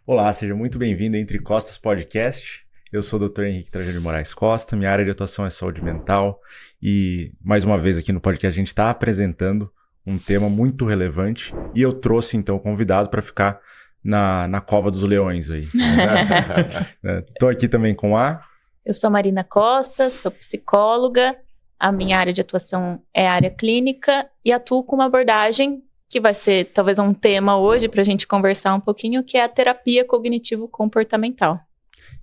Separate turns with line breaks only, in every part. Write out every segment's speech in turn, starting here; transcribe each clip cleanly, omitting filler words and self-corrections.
Olá, seja muito bem-vindo ao Entre Costas Podcast. Eu sou o Dr. Henrique Trajano de Moraes Costa, minha área de atuação é saúde mental e, mais uma vez aqui no podcast, a gente está apresentando um tema muito relevante e eu trouxe, então, o convidado para ficar na cova dos leões aí. Estou aqui também com a...
Eu sou Marina Costa, sou psicóloga, a minha área de atuação é a área clínica e atuo com uma abordagem que vai ser talvez um tema hoje para a gente conversar um pouquinho, que é a terapia cognitivo-comportamental.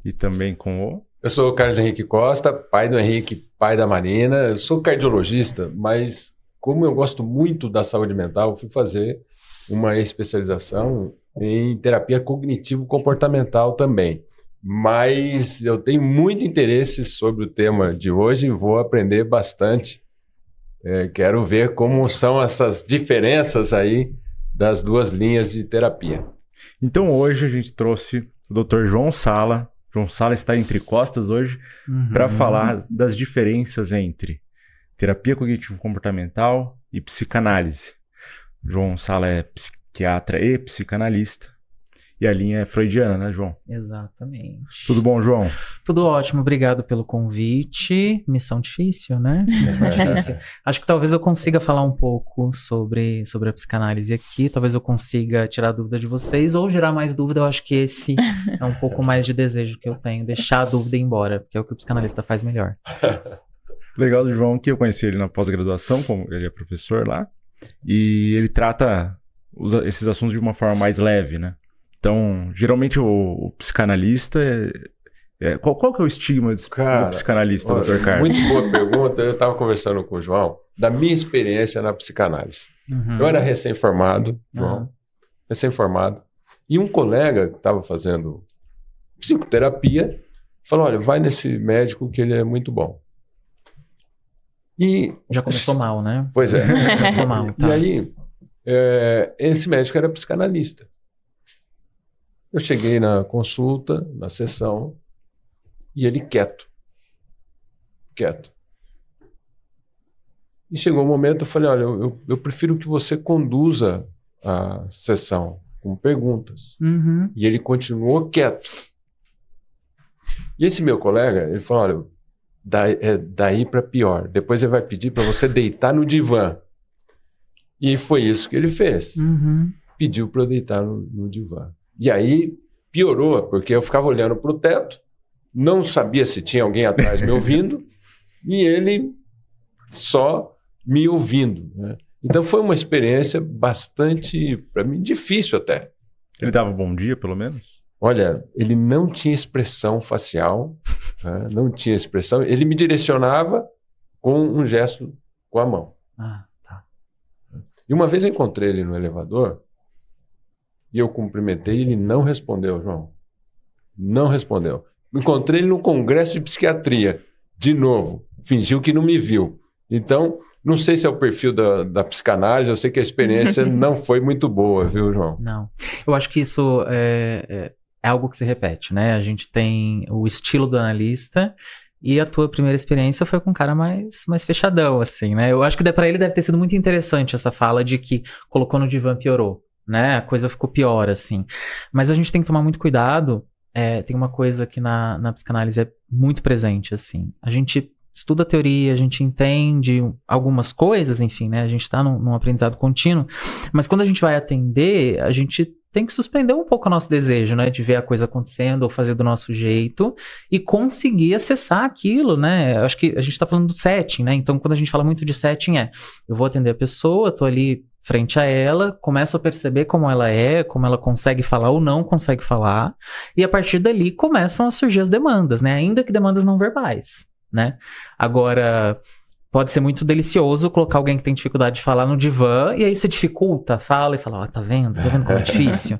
E também com o...
Eu sou o Carlos Henrique Costa, pai do Henrique, pai da Marina. Eu sou cardiologista, mas como eu gosto muito da saúde mental, eu fui fazer uma especialização em terapia cognitivo-comportamental também. Mas eu tenho muito interesse sobre o tema de hoje e vou aprender bastante. Quero ver como são essas diferenças aí das duas linhas de terapia.
Então hoje a gente trouxe o Dr. João Sala. João Sala está entre costas hoje para falar das diferenças entre terapia cognitivo-comportamental e psicanálise. João Sala é psiquiatra e psicanalista. E a linha é freudiana, né, João?
Exatamente.
Tudo bom, João?
Tudo ótimo, obrigado pelo convite. Missão difícil, né? Missão difícil. Acho que talvez eu consiga falar um pouco sobre a psicanálise aqui, talvez eu consiga tirar a dúvida de vocês ou gerar mais dúvida. Eu acho que esse é um pouco mais de desejo que eu tenho, deixar a dúvida ir embora, porque é o que o psicanalista faz melhor.
Legal do João, que eu conheci ele na pós-graduação, como ele é professor lá, e ele trata esses assuntos de uma forma mais leve, né? Então, geralmente o psicanalista... Qual que é o estigma do psicanalista,
olha,
Dr. Carlos?
Muito boa pergunta. Eu estava conversando com o João da minha experiência na psicanálise. Eu era recém-formado, João, recém-formado, e um colega que estava fazendo psicoterapia falou, olha, vai nesse médico que ele é muito bom. E
já começou mal, né?
Pois é.
Começou mal, tá.
E aí, esse médico era psicanalista. Eu cheguei na consulta, na sessão, e ele quieto. E chegou um momento, eu falei, olha, eu prefiro que você conduza a sessão com perguntas. E ele continuou quieto. E esse meu colega, ele falou, olha, daí para pior. Depois ele vai pedir para você deitar no divã. E foi isso que ele fez. Pediu para eu deitar no divã. E aí piorou, porque eu ficava olhando para o teto, não sabia se tinha alguém atrás me ouvindo, e ele só me ouvindo, né? Então foi uma experiência bastante, para mim, difícil até.
Ele dava bom dia, pelo menos?
Olha, ele não tinha expressão facial, né? Não tinha expressão, ele me direcionava com um gesto com a mão.
Tá.
E uma vez eu encontrei ele no elevador, e eu cumprimentei e ele não respondeu, João. Não respondeu. Encontrei ele no congresso de psiquiatria, de novo. Fingiu que não me viu. Então, não sei se é o perfil da psicanálise, eu sei que a experiência não foi muito boa, viu, João?
Não. Eu acho que isso é algo que se repete, né? A gente tem o estilo do analista e a tua primeira experiência foi com um cara mais fechadão, assim, né? Eu acho que pra ele deve ter sido muito interessante essa fala de que colocou no divã piorou. Né? A coisa ficou pior, assim. Mas a gente tem que tomar muito cuidado. Tem uma coisa que na psicanálise é muito presente, assim. A gente estuda a teoria, a gente entende algumas coisas, enfim, né? A gente tá num aprendizado contínuo. Mas quando a gente vai atender, a gente tem que suspender um pouco o nosso desejo, né? De ver a coisa acontecendo ou fazer do nosso jeito e conseguir acessar aquilo, né? Eu acho que a gente tá falando do setting, né? Então, quando a gente fala muito de setting, eu vou atender a pessoa, tô ali frente a ela, começo a perceber como ela é, como ela consegue falar ou não consegue falar, e a partir dali começam a surgir as demandas, né? Ainda que demandas não verbais, né? Agora, pode ser muito delicioso colocar alguém que tem dificuldade de falar no divã, e aí você dificulta, fala e fala, tá vendo como é difícil?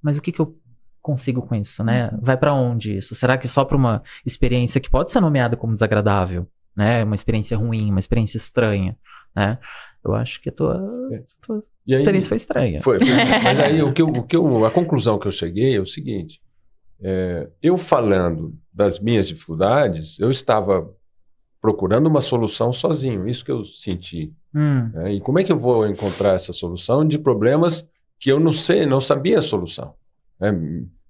Mas o que eu consigo com isso, né? Vai pra onde isso? Será que só pra uma experiência que pode ser nomeada como desagradável, né? Uma experiência ruim, uma experiência estranha, né? Eu acho que a tua experiência foi estranha.
Foi. Mas aí a conclusão que eu cheguei é o seguinte: eu falando das minhas dificuldades, eu estava procurando uma solução sozinho, isso que eu senti. E como é que eu vou encontrar essa solução de problemas que eu não sabia a solução?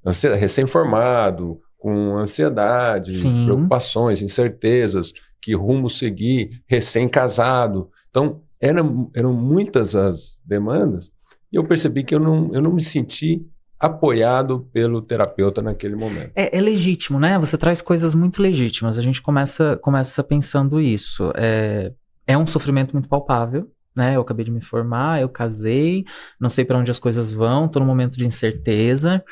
recém-formado, com ansiedade,
Sim.
preocupações, incertezas, que rumo seguir, recém-casado. Então, eram muitas as demandas e eu percebi que eu não me senti apoiado pelo terapeuta naquele momento.
É legítimo, né? Você traz coisas muito legítimas. A gente começa pensando isso. É um sofrimento muito palpável, né? Eu acabei de me formar, eu casei, não sei para onde as coisas vão, tô num momento de incerteza.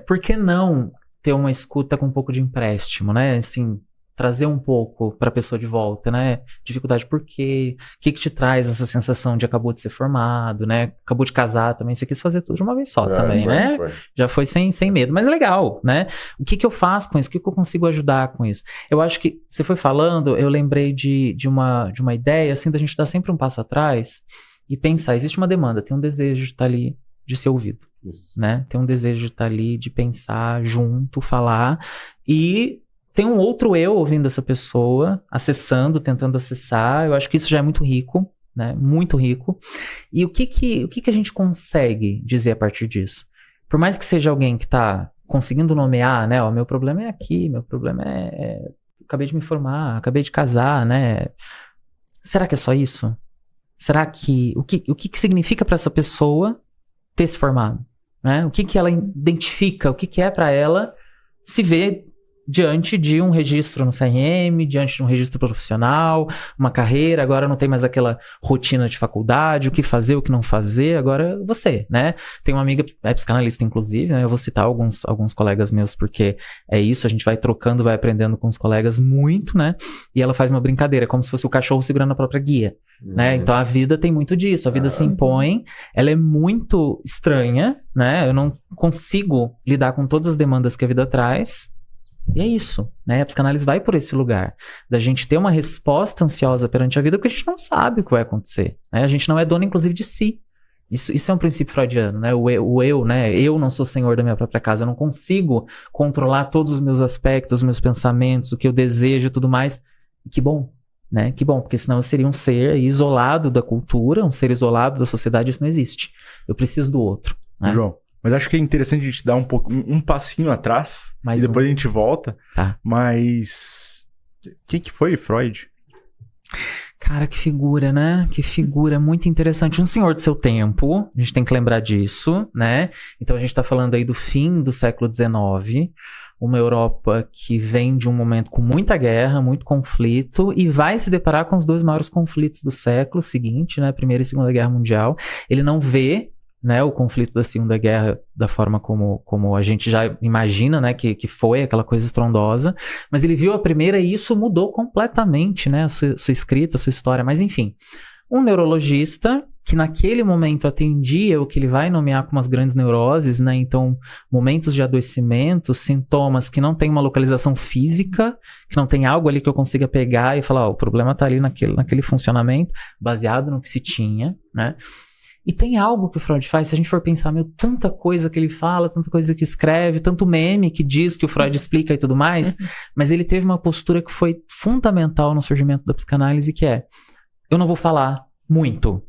Por que não ter uma escuta com um pouco de empréstimo, né? Assim, trazer um pouco para a pessoa de volta, né? Dificuldade por quê? O que te traz essa sensação de acabou de ser formado, né? Acabou de casar também, você quis fazer tudo de uma vez só também, né? Já foi sem medo, mas é legal, né? O que eu faço com isso? O que eu consigo ajudar com isso? Eu acho que você foi falando, eu lembrei de uma ideia, assim, da gente dar sempre um passo atrás e pensar, existe uma demanda, tem um desejo de estar ali, de ser ouvido, né? Tem um desejo de estar ali, de pensar junto, falar, e tem um outro eu ouvindo essa pessoa, acessando, tentando acessar. Eu acho que isso já é muito rico, né? Muito rico. E o que a gente consegue dizer a partir disso? Por mais que seja alguém que está conseguindo nomear, né? Ó, meu problema é aqui, meu problema acabei de me formar, acabei de casar, né? Será que é só isso? Será que... O que significa para essa pessoa ter se formado, né? O que ela identifica, o que é para ela se ver diante de um registro no CRM, diante de um registro profissional, uma carreira, agora não tem mais aquela rotina de faculdade, o que fazer, o que não fazer, agora você, né? Tem uma amiga, psicanalista inclusive, né? Eu vou citar alguns colegas meus, porque é isso, a gente vai trocando, vai aprendendo com os colegas muito, né? E ela faz uma brincadeira, como se fosse o cachorro segurando a própria guia, né? Então a vida tem muito disso, a vida se impõe, ela é muito estranha, né? Eu não consigo lidar com todas as demandas que a vida traz. E é isso, né? A psicanálise vai por esse lugar, da gente ter uma resposta ansiosa perante a vida, porque a gente não sabe o que vai acontecer, né? A gente não é dono, inclusive, de si. Isso é um princípio freudiano, né? O eu, né? Eu não sou senhor da minha própria casa, eu não consigo controlar todos os meus aspectos, os meus pensamentos, o que eu desejo e tudo mais. E que bom, né? Que bom, porque senão eu seria um ser isolado da cultura, um ser isolado da sociedade, isso não existe. Eu preciso do outro, né?
João, mas acho que é interessante a gente dar um passinho atrás e depois a gente volta.
Tá.
Mas quem que foi Freud?
Cara, que figura, né? Que figura muito interessante. Um senhor do seu tempo, a gente tem que lembrar disso, né? Então a gente tá falando aí do fim do século XIX, uma Europa que vem de um momento com muita guerra, muito conflito, e vai se deparar com os dois maiores conflitos do século seguinte, né? Primeira e Segunda Guerra Mundial. Ele não vê, né, o conflito da Segunda Guerra da forma como a gente já imagina, né, que foi aquela coisa estrondosa, mas ele viu a primeira e isso mudou completamente, né, a sua escrita, a sua história, mas enfim, um neurologista que naquele momento atendia o que ele vai nomear como as grandes neuroses, né, então momentos de adoecimento, sintomas que não tem uma localização física, que não tem algo ali que eu consiga pegar e falar, ó, o problema tá ali naquele funcionamento, baseado no que se tinha, né. E tem algo que o Freud faz, se a gente for pensar, tanta coisa que ele fala, tanta coisa que escreve, tanto meme que diz que o Freud explica e tudo mais, mas ele teve uma postura que foi fundamental no surgimento da psicanálise, que é, eu não vou falar muito,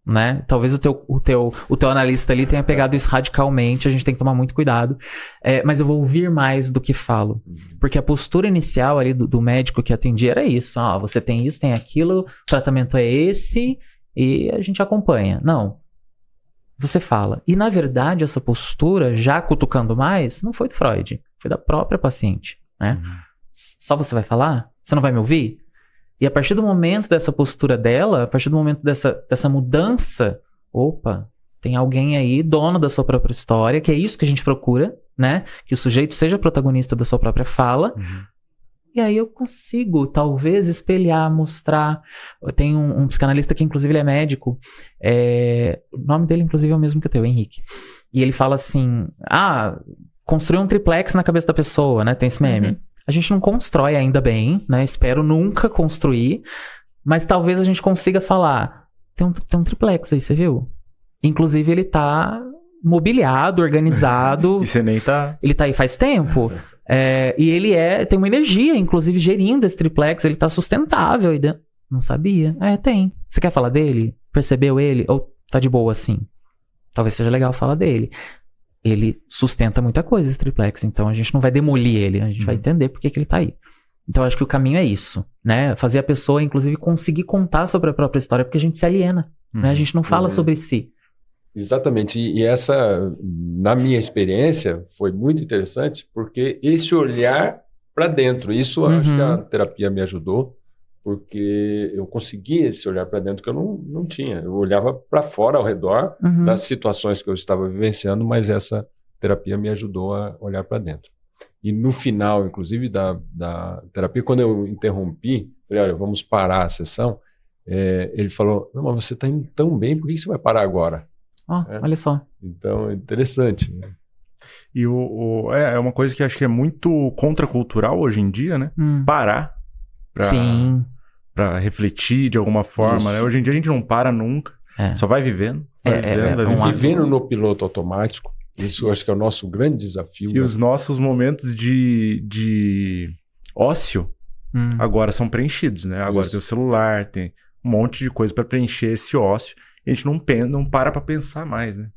né? Talvez o teu analista ali tenha pegado isso radicalmente, a gente tem que tomar muito cuidado, mas eu vou ouvir mais do que falo, porque a postura inicial ali do médico que atendia era isso, você tem isso, tem aquilo, o tratamento é esse, e a gente acompanha. Não. Você fala. E, na verdade, essa postura, já cutucando mais, não foi do Freud. Foi da própria paciente, né? Só você vai falar? Você não vai me ouvir? E a partir do momento dessa postura dela, a partir do momento dessa mudança, opa, tem alguém aí, dono da sua própria história, que é isso que a gente procura, né? Que o sujeito seja protagonista da sua própria fala. E aí eu consigo, talvez, espelhar, mostrar. Eu tenho um psicanalista que, inclusive, ele é médico. O nome dele, inclusive, é o mesmo que o teu, Henrique. E ele fala assim, construir um triplex na cabeça da pessoa, né? Tem esse meme. A gente não constrói ainda bem, né? Espero nunca construir. Mas talvez a gente consiga falar, tem um triplex aí, você viu? Inclusive, ele tá mobiliado, organizado.
E você nem tá...
Ele tá aí faz tempo. E ele tem uma energia, inclusive, gerindo esse triplex. Ele tá sustentável. Não sabia. Tem. Você quer falar dele? Percebeu ele? Ou tá de boa assim? Talvez seja legal falar dele. ele sustenta muita coisa, esse triplex. Então a gente não vai demolir ele, a gente vai entender por que ele tá aí. Então eu acho que o caminho é isso, né? Fazer a pessoa, inclusive, conseguir contar sobre a própria história, porque a gente se aliena, né? A gente não fala sobre si.
Exatamente. E essa, na minha experiência, foi muito interessante, porque esse olhar para dentro, isso eu acho que a terapia me ajudou, porque eu consegui esse olhar para dentro que eu não tinha. Eu olhava para fora, ao redor das situações que eu estava vivenciando, mas essa terapia me ajudou a olhar para dentro. E no final, inclusive, da terapia, quando eu interrompi, falei, olha, vamos parar a sessão, ele falou, não, mas você está indo tão bem, por que você vai parar agora?
Olha só.
Então, é interessante, né?
E é uma coisa que acho que é muito contracultural hoje em dia, né? Parar pra refletir de alguma forma, né? Hoje em dia a gente não para nunca, só vai vivendo.
Vivendo no piloto automático, isso eu acho que é o nosso grande desafio.
E os nossos momentos de ócio agora são preenchidos, né? Agora tem o celular, tem um monte de coisa para preencher esse ócio. A gente não para pra pensar mais, né?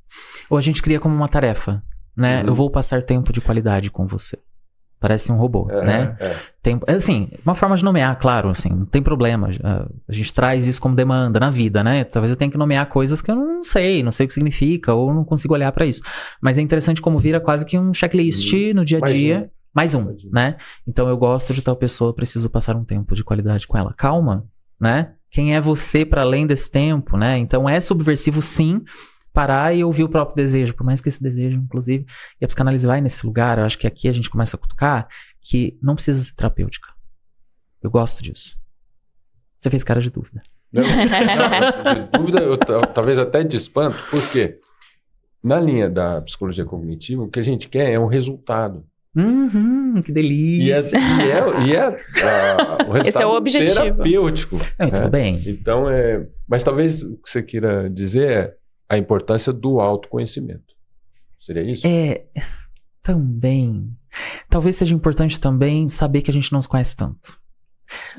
Ou a gente cria como uma tarefa, né? Eu vou passar tempo de qualidade com você. Parece um robô, né? Assim, uma forma de nomear, claro, assim, não tem problema. A gente traz isso como demanda na vida, né? Talvez eu tenha que nomear coisas que eu não sei o que significa, ou não consigo olhar pra isso. Mas é interessante como vira quase que um checklist no dia a dia. Mais um, né? Então eu gosto de tal pessoa, preciso passar um tempo de qualidade com ela. Calma, né? Quem é você para além desse tempo, né? Então é subversivo, sim, parar e ouvir o próprio desejo, por mais que esse desejo, inclusive, e a psicanálise vai nesse lugar, eu acho que aqui a gente começa a cutucar, que não precisa ser terapêutica. Eu gosto disso. Você fez cara de dúvida.
Não, de dúvida, eu talvez até de espanto, porque na linha da psicologia cognitiva, o que a gente quer é um resultado.
Que delícia.
O resultado
esse é o objetivo
terapêutico.
Tudo bem.
Então, mas talvez o que você queira dizer é a importância do autoconhecimento. Seria isso?
Também. Talvez seja importante também saber que a gente não se conhece tanto.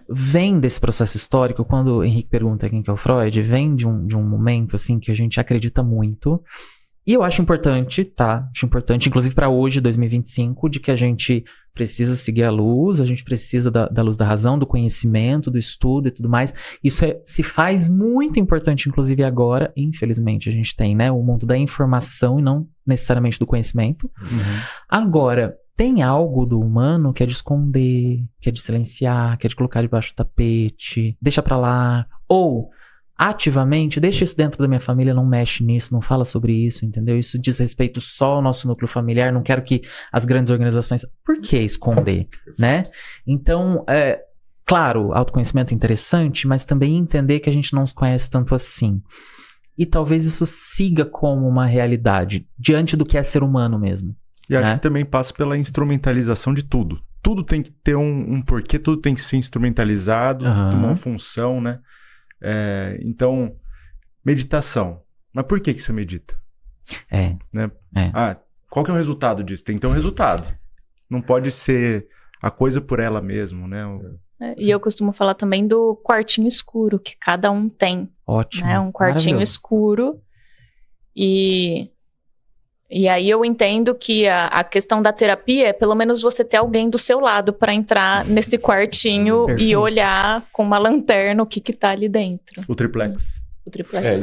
Vem desse processo histórico, quando o Henrique pergunta quem que é o Freud, vem de um momento assim que a gente acredita muito. E eu acho importante, tá? Acho importante, inclusive para hoje, 2025, de que a gente precisa seguir a luz, a gente precisa da luz da razão, do conhecimento, do estudo e tudo mais. Isso se faz muito importante, inclusive agora, infelizmente, a gente tem, né, o mundo da informação e não necessariamente do conhecimento. Agora, tem algo do humano que é de esconder, que é de silenciar, que é de colocar debaixo do tapete, deixa pra lá, ou ativamente, deixa isso dentro da minha família, não mexe nisso, não fala sobre isso, entendeu? Isso diz respeito só ao nosso núcleo familiar, não quero que as grandes organizações... Por que esconder, né? Então, claro, autoconhecimento é interessante, mas também entender que a gente não se conhece tanto assim. E talvez isso siga como uma realidade, diante do que é ser humano mesmo.
E acho que também passa pela instrumentalização de tudo. Tudo tem que ter um porquê, tudo tem que ser instrumentalizado, ter uma função, né? Então, meditação. Mas por que você medita? Né? Qual que é o resultado disso? Tem que ter um resultado. Não pode ser a coisa por ela mesma, né?
E eu costumo falar também do quartinho escuro, que cada um tem.
Ótimo.
Né? Um quartinho escuro. E aí eu entendo que a questão da terapia é pelo menos você ter alguém do seu lado para entrar nesse quartinho e olhar com uma lanterna o que tá ali dentro.
O triplex.
O triplex.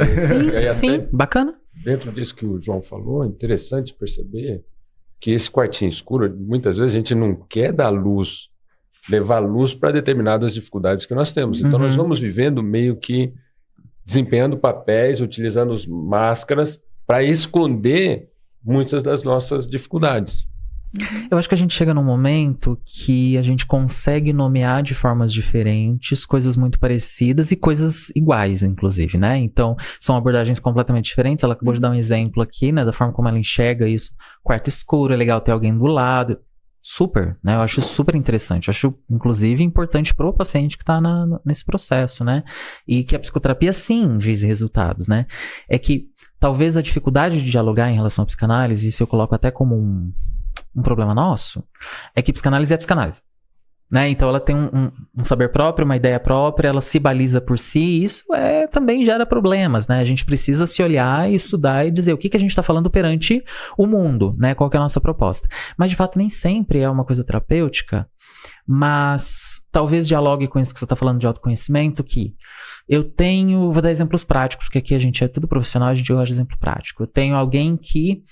Sim, bacana.
Dentro disso que o João falou, é interessante perceber que esse quartinho escuro, muitas vezes a gente não quer dar luz, levar luz para determinadas dificuldades que nós temos. Então nós vamos vivendo meio que desempenhando papéis, utilizando máscaras para esconder muitas das nossas dificuldades.
Eu acho que a gente chega num momento que a gente consegue nomear de formas diferentes coisas muito parecidas e coisas iguais, inclusive, né? Então, são abordagens completamente diferentes. Ela acabou de dar um exemplo aqui, né? Da forma como ela enxerga isso. Quarto escuro, é legal ter alguém do lado. Super, né? Eu acho super interessante. Eu acho, inclusive, importante pro paciente que tá nesse processo, né? E que a psicoterapia, sim, vise resultados, né? É que talvez a dificuldade de dialogar em relação à psicanálise, isso eu coloco até como um problema nosso, é que psicanálise é psicanálise. né? Então ela tem um saber próprio, uma ideia própria, ela se baliza por si, e isso também gera problemas, né? A gente precisa se olhar e estudar e dizer o que a gente está falando perante o mundo, né? Qual que é a nossa proposta. Mas de fato nem sempre é uma coisa terapêutica, mas talvez dialogue com isso que você está falando de autoconhecimento, que vou dar exemplos práticos, porque aqui a gente é tudo profissional, a gente gosta de exemplo prático. Eu tenho alguém que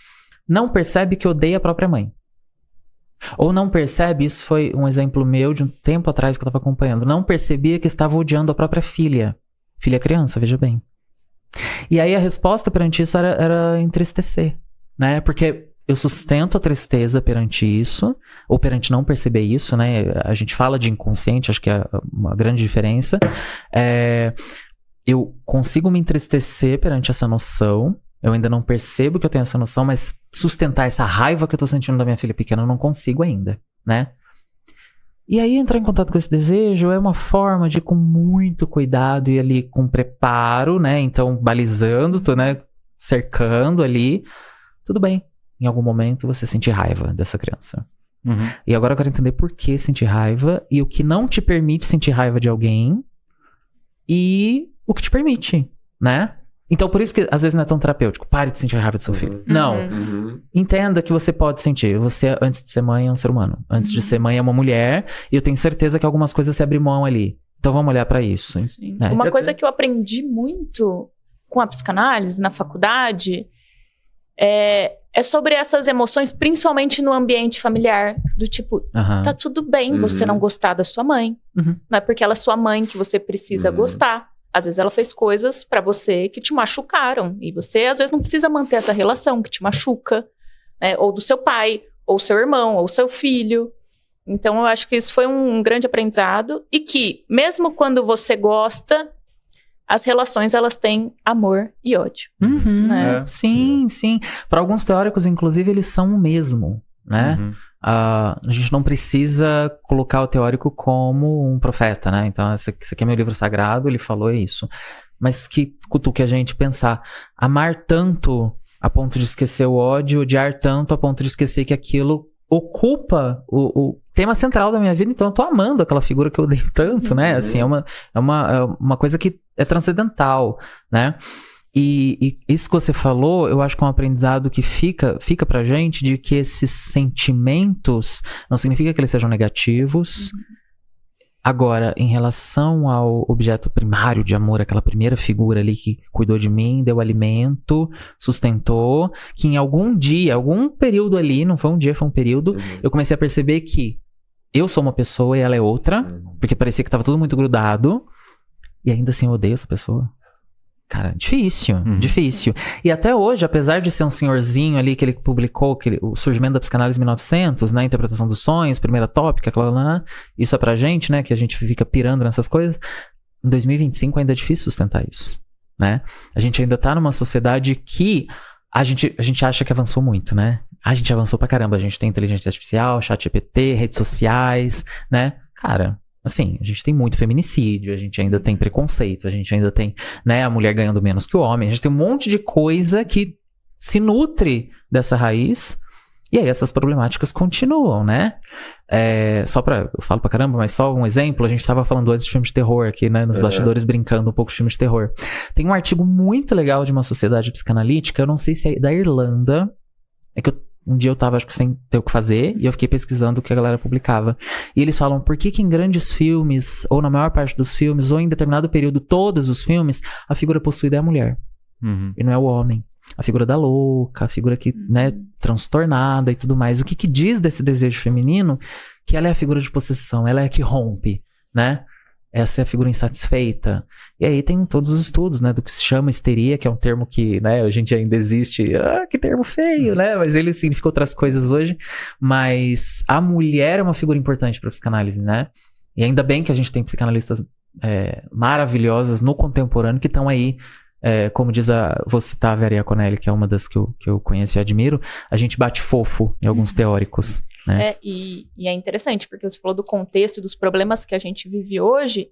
não percebe que odeia a própria mãe. Ou não percebe, isso foi um exemplo meu de um tempo atrás que eu estava acompanhando, não percebia que estava odiando a própria filha. Filha criança, veja bem. E aí a resposta perante isso era entristecer, né? Porque eu sustento a tristeza perante isso, ou perante não perceber isso, né? A gente fala de inconsciente, acho que é uma grande diferença. Eu consigo me entristecer perante essa noção. Eu ainda não percebo que eu tenho essa noção, mas sustentar essa raiva que eu tô sentindo da minha filha pequena eu não consigo ainda, né? E aí entrar em contato com esse desejo é uma forma de, com muito cuidado, ir ali com preparo, né? Então, balizando, né? Cercando ali. Tudo bem. Em algum momento você sentir raiva dessa criança. Uhum. E agora eu quero entender por que sentir raiva e o que não te permite sentir raiva de alguém e o que te permite, né? Então, por isso que às vezes não é tão terapêutico. Pare de sentir raiva do seu filho. Não. Entenda que você pode sentir. Você, antes de ser mãe, é um ser humano. Antes de ser mãe, é uma mulher. E eu tenho certeza que algumas coisas se abrem mão ali. Então, vamos olhar pra isso.
Sim. Né? Uma coisa que eu aprendi muito com a psicanálise na faculdade é sobre essas emoções, principalmente no ambiente familiar. Do tipo, tá tudo bem você não gostar da sua mãe. Não é porque ela é sua mãe que você precisa gostar. Às vezes ela fez coisas pra você que te machucaram. E você, às vezes, não precisa manter essa relação que te machuca. Né? Ou do seu pai, ou seu irmão, ou seu filho. Então, eu acho que isso foi um grande aprendizado. E que, mesmo quando você gosta, as relações, elas têm amor e ódio. Né?
Sim. Para alguns teóricos, inclusive, eles são o mesmo, né? A gente não precisa colocar o teórico como um profeta, né? Então, esse aqui é meu livro sagrado, ele falou isso. Mas que cutuque a gente pensar. Amar tanto a ponto de esquecer o ódio, odiar tanto a ponto de esquecer que aquilo ocupa o tema central da minha vida. Então, eu tô amando aquela figura que eu odeio tanto, né? Assim, é uma coisa que é transcendental, né? E isso que você falou, eu acho que é um aprendizado que fica pra gente, de que esses sentimentos não significa que eles sejam negativos. Agora, em relação ao objeto primário de amor, aquela primeira figura ali que cuidou de mim, deu alimento, sustentou, que em algum dia, algum período ali, não foi um dia, foi um período, eu comecei a perceber que eu sou uma pessoa e ela é outra, porque parecia que tava tudo muito grudado, e ainda assim eu odeio essa pessoa. Cara, difícil. E até hoje, apesar de ser um senhorzinho ali que ele publicou o surgimento da psicanálise em 1900, né, interpretação dos sonhos, primeira tópica, isso é pra gente, né, que a gente fica pirando nessas coisas. Em 2025 ainda é difícil sustentar isso, né? A gente ainda tá numa sociedade que a gente acha que avançou muito, né? A gente avançou pra caramba, a gente tem inteligência artificial, ChatGPT, redes sociais, né? Cara, assim, a gente tem muito feminicídio, a gente ainda tem preconceito, a gente ainda tem, né, a mulher ganhando menos que o homem, a gente tem um monte de coisa que se nutre dessa raiz, e aí essas problemáticas continuam, né? Eu falo pra caramba, mas só um exemplo, a gente tava falando antes de filme de terror aqui, né, nos bastidores, brincando um pouco de filme de terror. Tem um artigo muito legal de uma sociedade psicanalítica, eu não sei se é da Irlanda, é que um dia eu tava, acho que sem ter o que fazer, e eu fiquei pesquisando o que a galera publicava. E eles falam por que em grandes filmes, ou na maior parte dos filmes, ou em determinado período, todos os filmes, a figura possuída é a mulher. E não é o homem. A figura da louca, a figura que, né, transtornada e tudo mais. O que diz desse desejo feminino? Que ela é a figura de possessão, ela é a que rompe, né? Essa é a figura insatisfeita. E aí tem todos os estudos, né, do que se chama histeria, que é um termo que, né, a gente ainda existe. Que termo feio, né? Mas ele significa outras coisas hoje. Mas a mulher é uma figura importante para a psicanálise, né? E ainda bem que a gente tem psicanalistas maravilhosas no contemporâneo que estão aí. Como diz vou citar a Vera Iaconelli, que é uma das que eu conheço e admiro, a gente bate fofo em alguns teóricos, né?
E é interessante, porque você falou do contexto e dos problemas que a gente vive hoje,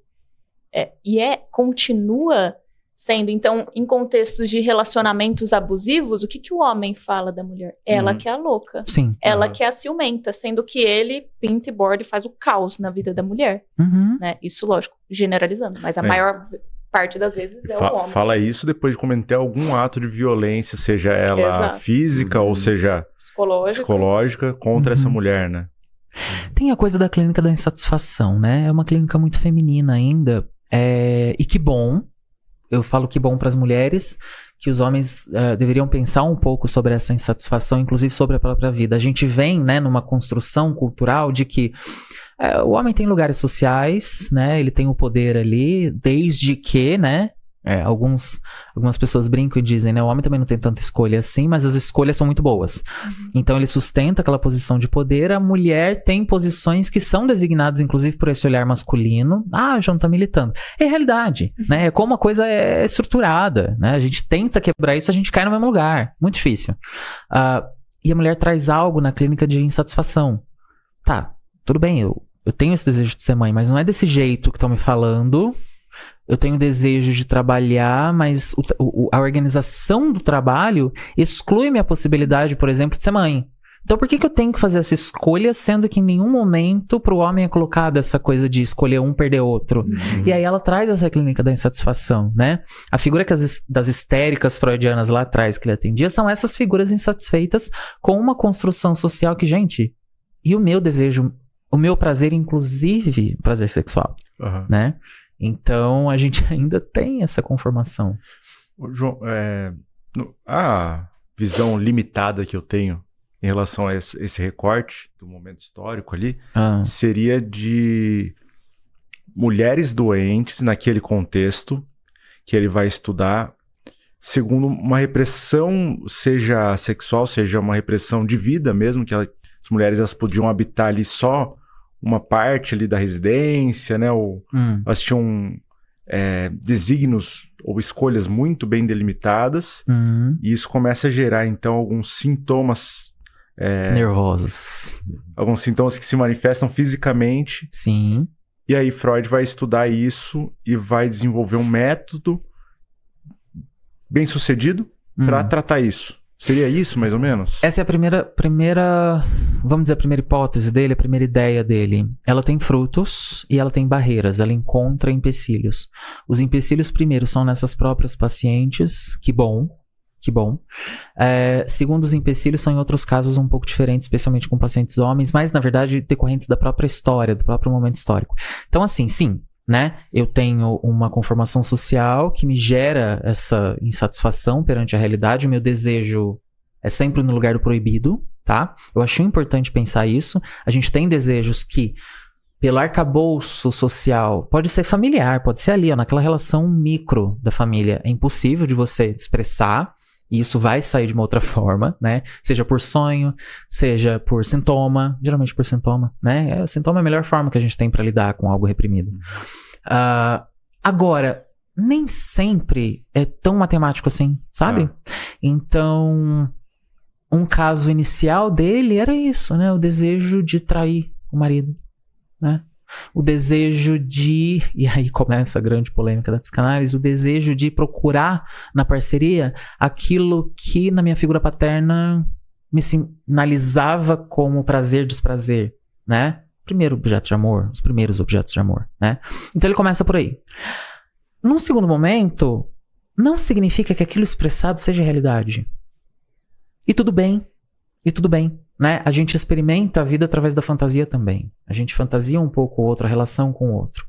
continua Sendo, então, em contextos de relacionamentos abusivos, o que o homem fala da mulher? Ela que é a louca.
Sim.
Ela que é a ciumenta, sendo que ele pinta e borda e faz o caos na vida da mulher. Né? Isso, lógico, generalizando, mas a maior parte das vezes é o homem.
Fala isso depois de cometer algum ato de violência, seja ela física ou seja psicológica contra essa mulher, né?
Tem a coisa da clínica da insatisfação, né? É uma clínica muito feminina ainda. E que bom, eu falo que bom para as mulheres, que os homens deveriam pensar um pouco sobre essa insatisfação, inclusive sobre a própria vida. A gente vem, né, numa construção cultural de que o homem tem lugares sociais, né? Ele tem o poder ali, desde que, né? Algumas pessoas brincam e dizem, né? O homem também não tem tanta escolha assim, mas as escolhas são muito boas. Então ele sustenta aquela posição de poder. A mulher tem posições que são designadas, inclusive, por esse olhar masculino. Já não tá militando. É realidade, né? É como a coisa é estruturada, né? A gente tenta quebrar isso, a gente cai no mesmo lugar. Muito difícil. E a mulher traz algo na clínica de insatisfação. Tá, tudo bem, eu tenho esse desejo de ser mãe, mas não é desse jeito que estão me falando. Eu tenho desejo de trabalhar, mas a organização do trabalho exclui minha possibilidade, por exemplo, de ser mãe. Então por que eu tenho que fazer essa escolha, sendo que em nenhum momento pro homem é colocada essa coisa de escolher um, perder outro? E aí ela traz essa clínica da insatisfação, né? A figura das histéricas freudianas lá atrás que ele atendia são essas figuras insatisfeitas com uma construção social que, gente, e o meu desejo, o meu prazer, inclusive prazer sexual, né? Então, a gente ainda tem essa conformação.
João, a visão limitada que eu tenho em relação a esse recorte do momento histórico ali seria de mulheres doentes naquele contexto que ele vai estudar, segundo uma repressão, seja sexual, seja uma repressão de vida mesmo, que as mulheres elas podiam habitar ali só uma parte ali da residência, né? Ou elas tinham desígnios ou escolhas muito bem delimitadas, e isso começa a gerar, então, alguns sintomas
nervosos.
Alguns sintomas que se manifestam fisicamente.
Sim.
E aí Freud vai estudar isso e vai desenvolver um método bem sucedido para tratar isso. Seria isso, mais ou menos?
Essa é a primeira, vamos dizer, a primeira hipótese dele, a primeira ideia dele. Ela tem frutos e ela tem barreiras, ela encontra empecilhos. Os empecilhos, primeiro, são nessas próprias pacientes, que bom. Segundo, os empecilhos são em outros casos um pouco diferentes, especialmente com pacientes homens, mas, na verdade, decorrentes da própria história, do próprio momento histórico. Então, assim, sim, né? Eu tenho uma conformação social que me gera essa insatisfação perante a realidade. O meu desejo é sempre no lugar do proibido, tá? Eu acho importante pensar isso. A gente tem desejos que, pelo arcabouço social, pode ser familiar, pode ser ali, naquela relação micro da família. É impossível de você expressar, e isso vai sair de uma outra forma, né? Seja por sonho, seja por sintoma, geralmente por sintoma, né? O sintoma é a melhor forma que a gente tem para lidar com algo reprimido. Agora, nem sempre é tão matemático assim, sabe? Então, um caso inicial dele era isso, né? O desejo de trair o marido, né? O desejo de... E aí começa a grande polêmica da psicanálise. O desejo de procurar na parceria aquilo que na minha figura paterna me sinalizava como prazer, desprazer, né? Primeiro objeto de amor, os primeiros objetos de amor, né? Então ele começa por aí. Num segundo momento, não significa que aquilo expressado seja realidade. E tudo bem, né? A gente experimenta a vida através da fantasia também. A gente fantasia um pouco o outro, a relação com o outro.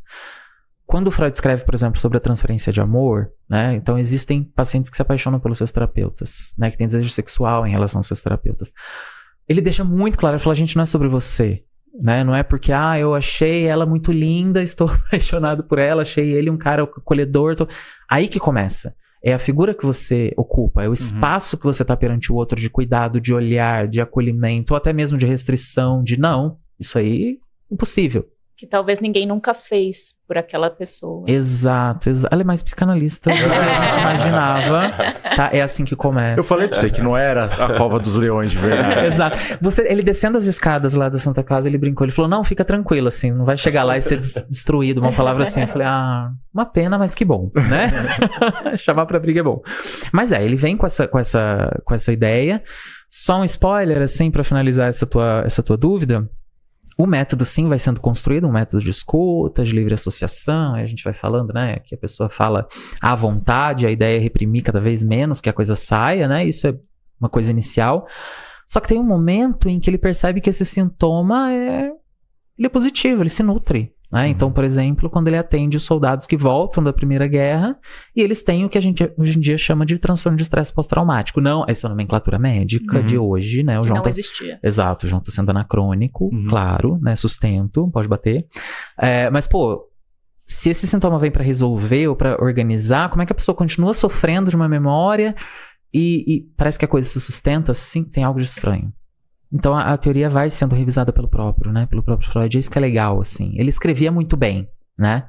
Quando o Freud escreve, por exemplo, sobre a transferência de amor, né? Então existem pacientes que se apaixonam pelos seus terapeutas, né? Que têm desejo sexual em relação aos seus terapeutas. Ele deixa muito claro, ele fala, gente, não é sobre você, né? Não é porque, eu achei ela muito linda, estou apaixonado por ela, achei ele um cara acolhedor. Aí que começa. É a figura que você ocupa, é o espaço que você está perante o outro de cuidado, de olhar, de acolhimento, ou até mesmo de restrição, de não, isso aí, impossível.
que talvez ninguém nunca fez por aquela pessoa.
Exato. Ela é mais psicanalista do que a gente imaginava. Tá? É assim que começa.
Eu falei pra você que não era a cova dos leões de verdade.
Exato. Ele descendo as escadas lá da Santa Casa, ele brincou. Ele falou, não, fica tranquilo, assim, não vai chegar lá e ser destruído. Uma palavra assim. Eu falei, uma pena, mas que bom, né? Chamar pra briga é bom. Mas ele vem com essa ideia. Só um spoiler, assim, pra finalizar essa tua dúvida. O método, sim, vai sendo construído, um método de escuta, de livre associação, aí a gente vai falando, né, que a pessoa fala à vontade, a ideia é reprimir cada vez menos, que a coisa saia, né, isso é uma coisa inicial. Só que tem um momento em que ele percebe que esse sintoma ele é positivo, ele se nutre. Né? Então, por exemplo, quando ele atende os soldados que voltam da Primeira Guerra e eles têm o que a gente hoje em dia chama de transtorno de estresse pós-traumático. Não, essa é a nomenclatura médica de hoje, né? O João
não existia.
Exato, o João tá sendo anacrônico, claro, né? Sustento, pode bater. Mas, se esse sintoma vem pra resolver ou pra organizar, como é que a pessoa continua sofrendo de uma memória e parece que a coisa se sustenta? Sim, tem algo de estranho. Então a teoria vai sendo revisada pelo próprio Freud. É isso que é legal, assim. Ele escrevia muito bem, né?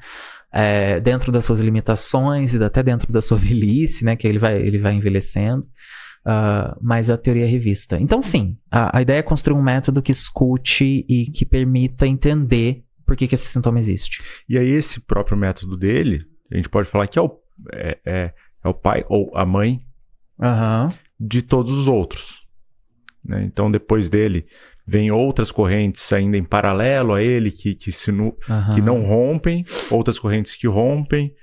Dentro das suas limitações e até dentro da sua velhice, né? Que ele vai envelhecendo. Mas a teoria é revista. Então, sim, a ideia é construir um método que escute e que permita entender por que esse sintoma existe.
E aí esse próprio método dele, a gente pode falar que é o pai ou a mãe de todos os outros. Né? Então, depois dele, vem outras correntes ainda em paralelo a ele, que não rompem, outras correntes que rompem,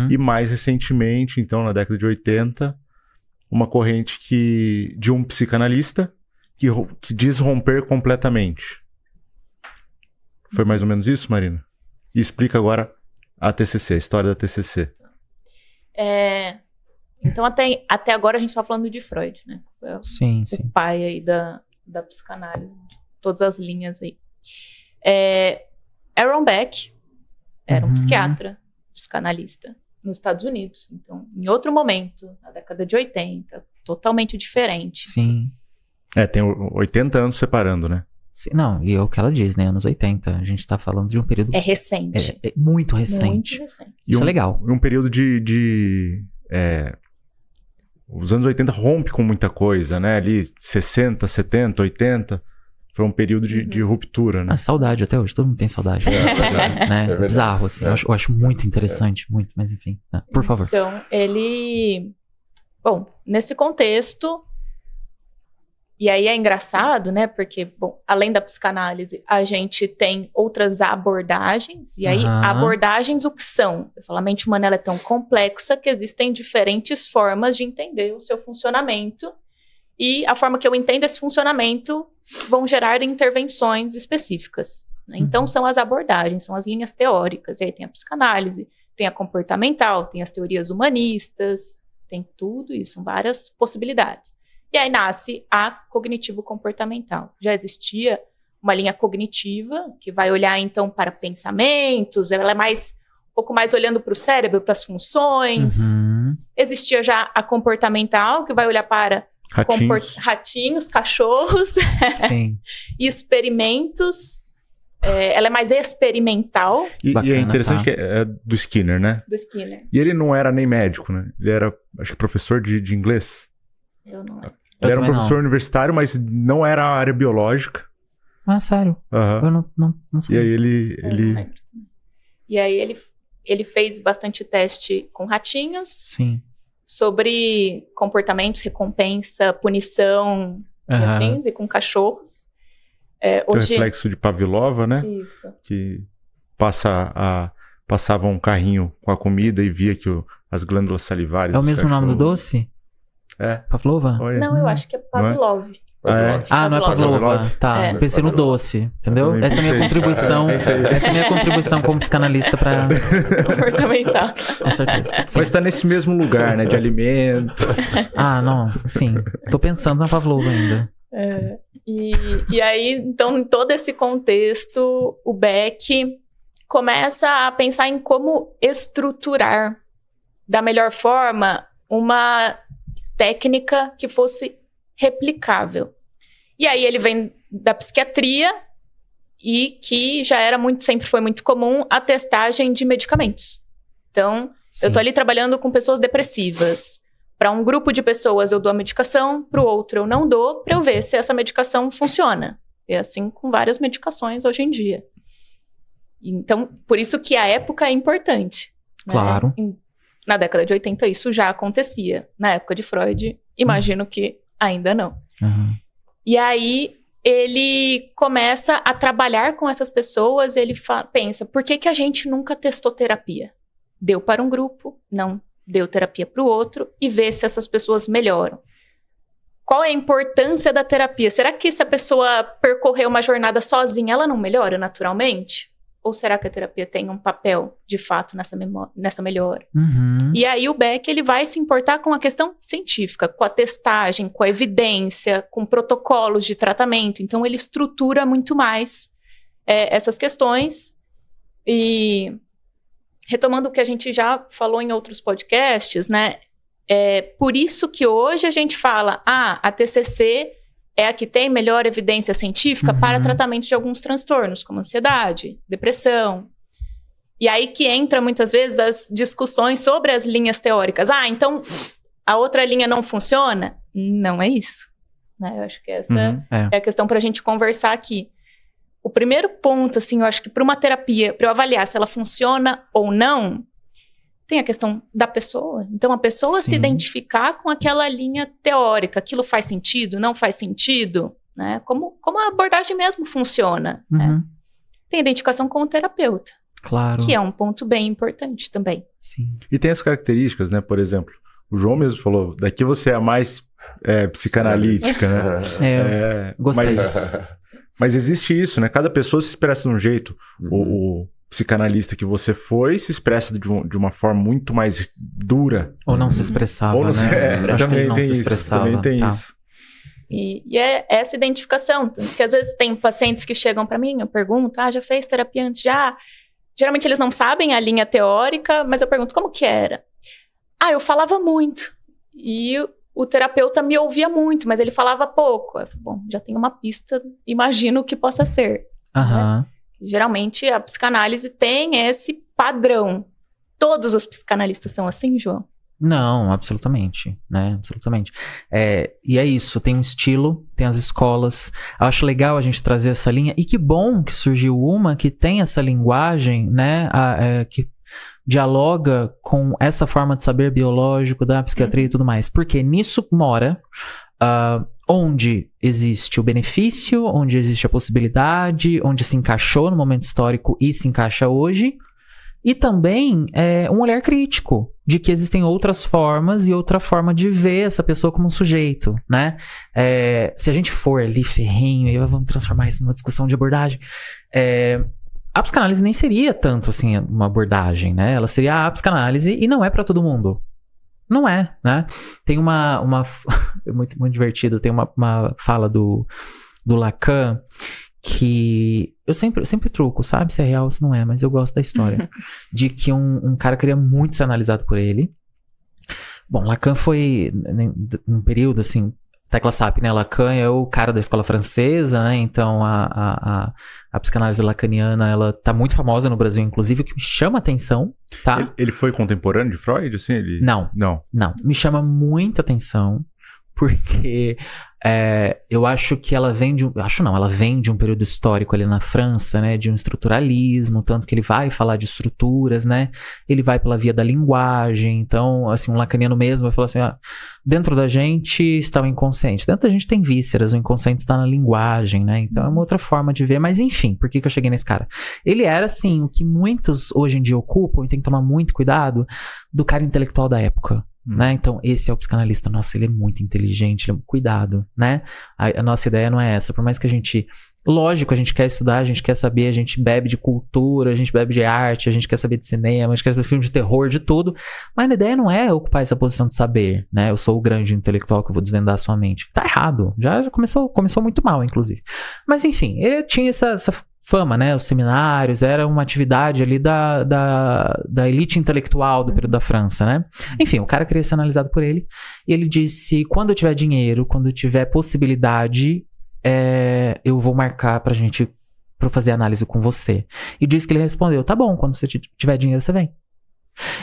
e mais recentemente, então, na década de 80, uma corrente de um psicanalista que diz romper completamente. Foi mais ou menos isso, Marina? E explica agora a TCC, a história da TCC.
Então, até agora a gente está falando de Freud, né?
Sim.
O pai aí da psicanálise, de todas as linhas aí. Aaron Beck era um psiquiatra, psicanalista, nos Estados Unidos. Então, em outro momento, na década de 80, totalmente diferente.
Sim.
Tem 80 anos separando, né?
Sim, não, e é o que ela diz, né? Anos 80. A gente tá falando de um período...
É recente.
É muito recente.
Muito recente.
Isso é legal.
Um período os anos 80 rompe com muita coisa, né? Ali 60, 70, 80. Foi um período de ruptura, né?
A saudade até hoje. Todo mundo tem saudade. Né? É bizarro, assim. Eu acho muito interessante, muito. Mas enfim, por favor.
Então, Bom, nesse contexto... E aí é engraçado, né? Porque, além da psicanálise, a gente tem outras abordagens. E aí, abordagens o que são? Eu falo, a mente humana ela é tão complexa que existem diferentes formas de entender o seu funcionamento. E a forma que eu entendo esse funcionamento vão gerar intervenções específicas. Né? Então, são as abordagens, são as linhas teóricas. E aí tem a psicanálise, tem a comportamental, tem as teorias humanistas, tem tudo isso, são várias possibilidades. E aí nasce a cognitivo-comportamental. Já existia uma linha cognitiva que vai olhar, então, para pensamentos, ela é um pouco mais olhando para o cérebro, para as funções. Existia já a comportamental, que vai olhar para ratinhos, cachorros e experimentos. Ela é mais experimental.
E é interessante que é do Skinner, né?
Do Skinner.
E ele não era nem médico, né? Ele era, acho que, professor de inglês.
Eu não lembro.
Ele era um professor universitário, mas não era a área biológica.
Ah, sério? Eu não sei.
E aí ele...
E aí ele fez bastante teste com ratinhos.
Sim.
Sobre comportamentos, recompensa, punição e afins, e com cachorros.
O reflexo de Pavlova, né?
Isso.
Que passava um carrinho com a comida e via que as glândulas salivares...
É o mesmo nome do doce? Pavlova?
Olha. Não, eu acho que é Pavlov.
Não é Pavlova. Tá, pensei no doce, entendeu? Essa é a minha contribuição. Essa é a minha contribuição como psicanalista para
comportamental.
Com certeza. Sim.
Mas tá nesse mesmo lugar, né? De alimento.
Não, sim. Tô pensando na Pavlova ainda.
E aí, então, em todo esse contexto, o Beck começa a pensar em como estruturar da melhor forma uma técnica que fosse replicável. E aí ele vem da psiquiatria e que sempre foi muito comum a testagem de medicamentos. Então, eu tô ali trabalhando com pessoas depressivas. Para um grupo de pessoas eu dou a medicação, para o outro eu não dou, para eu ver se essa medicação funciona. E assim com várias medicações hoje em dia. Então, por isso que a época é importante.
Claro.
Né? Na década de 80 isso já acontecia. Na época de Freud, imagino que ainda não.
Uhum.
E aí ele começa a trabalhar com essas pessoas, ele pensa, por que a gente nunca testou terapia? Deu para um grupo, não deu terapia para o outro, e vê se essas pessoas melhoram. Qual é a importância da terapia? Será que se a pessoa percorrer uma jornada sozinha, ela não melhora naturalmente? Ou será que a terapia tem um papel, de fato, nessa melhora?
Uhum.
E aí o Beck ele vai se importar com a questão científica, com a testagem, com a evidência, com protocolos de tratamento. Então ele estrutura muito mais essas questões. E retomando o que a gente já falou em outros podcasts, né? Por isso que hoje a gente fala, a TCC é a que tem melhor evidência científica para tratamento de alguns transtornos, como ansiedade, depressão. E aí que entra muitas vezes as discussões sobre as linhas teóricas. Então a outra linha não funciona? Não é isso. Né? Eu acho que essa é a questão para a gente conversar aqui. O primeiro ponto, assim, eu acho que para uma terapia, para eu avaliar se ela funciona ou não, tem a questão da pessoa. Então, a pessoa se identificar com aquela linha teórica. Aquilo faz sentido? Não faz sentido? Né? Como a abordagem mesmo funciona. Né? Tem identificação com o terapeuta.
Claro.
Que é um ponto bem importante também.
Sim.
E tem as características, né? Por exemplo, o João mesmo falou, daqui você é a mais psicanalítica, né?
Gostei.
Mas existe isso, né? Cada pessoa se expressa de um jeito. O psicanalista que você foi se expressa de uma forma muito mais dura.
Ou não se expressava,
Ou não
né? Acho que ele não se
isso,
expressava.
Também tem isso.
E é essa identificação. Porque às vezes tem pacientes que chegam para mim, eu pergunto, já fez terapia antes? Já? Geralmente eles não sabem a linha teórica, mas eu pergunto, como que era? Eu falava muito. E o terapeuta me ouvia muito, mas ele falava pouco. Eu falei, bom, já tenho uma pista, imagino que possa ser. Né? Geralmente a psicanálise tem esse padrão. Todos os psicanalistas são assim, João?
Não, absolutamente, né? Absolutamente. E é isso, tem um estilo, tem as escolas. Eu acho legal a gente trazer essa linha. E que bom que surgiu uma que tem essa linguagem, né? Que dialoga com essa forma de saber biológico da psiquiatria e tudo mais. Porque nisso mora onde existe o benefício, onde existe a possibilidade, onde se encaixou no momento histórico e se encaixa hoje. E também um olhar crítico de que existem outras formas e outra forma de ver essa pessoa como um sujeito, né? Se a gente for ali ferrenho e vamos transformar isso numa discussão de abordagem, a psicanálise nem seria tanto assim uma abordagem, né? Ela seria a psicanálise e não é pra todo mundo. Não é, né? Tem uma muito, muito divertido, tem uma fala do Lacan que eu sempre truco, sabe? Se é real ou se não é, mas eu gosto da história. De que um cara queria muito ser analisado por ele. Bom, Lacan foi num período assim, tecla SAP, né? Lacan é o cara da escola francesa, né? Então a psicanálise lacaniana, ela tá muito famosa no Brasil, inclusive, o que me chama atenção, tá?
Ele foi contemporâneo de Freud, assim?
Não. Me chama muita atenção, porque eu acho que ela vem ela vem de um período histórico ali na França, né, de um estruturalismo, tanto que ele vai falar de estruturas, né, ele vai pela via da linguagem. Então, assim, um lacaniano mesmo vai falar assim, dentro da gente está o inconsciente, dentro da gente tem vísceras, o inconsciente está na linguagem, né, então é uma outra forma de ver, mas enfim, por que eu cheguei nesse cara? Ele era, assim, o que muitos hoje em dia ocupam, e tem que tomar muito cuidado, do cara intelectual da época. Né? Então, esse é o psicanalista. Nossa, ele é muito inteligente, cuidado, né? A nossa ideia não é essa. Por mais que a gente... Lógico, a gente quer estudar, a gente quer saber, a gente bebe de cultura, a gente bebe de arte, a gente quer saber de cinema, a gente quer saber de filme de terror, de tudo. Mas a ideia não é ocupar essa posição de saber, né? Eu sou o grande intelectual que eu vou desvendar a sua mente. Tá errado. Já começou muito mal, inclusive. Mas, enfim, ele tinha essa fama, né? Os seminários, era uma atividade ali da elite intelectual do período da França, né? Enfim, o cara queria ser analisado por ele. E ele disse, quando eu tiver dinheiro, quando eu tiver possibilidade, eu vou marcar pra gente pra eu fazer análise com você. E disse que ele respondeu, tá bom, quando você tiver dinheiro, você vem.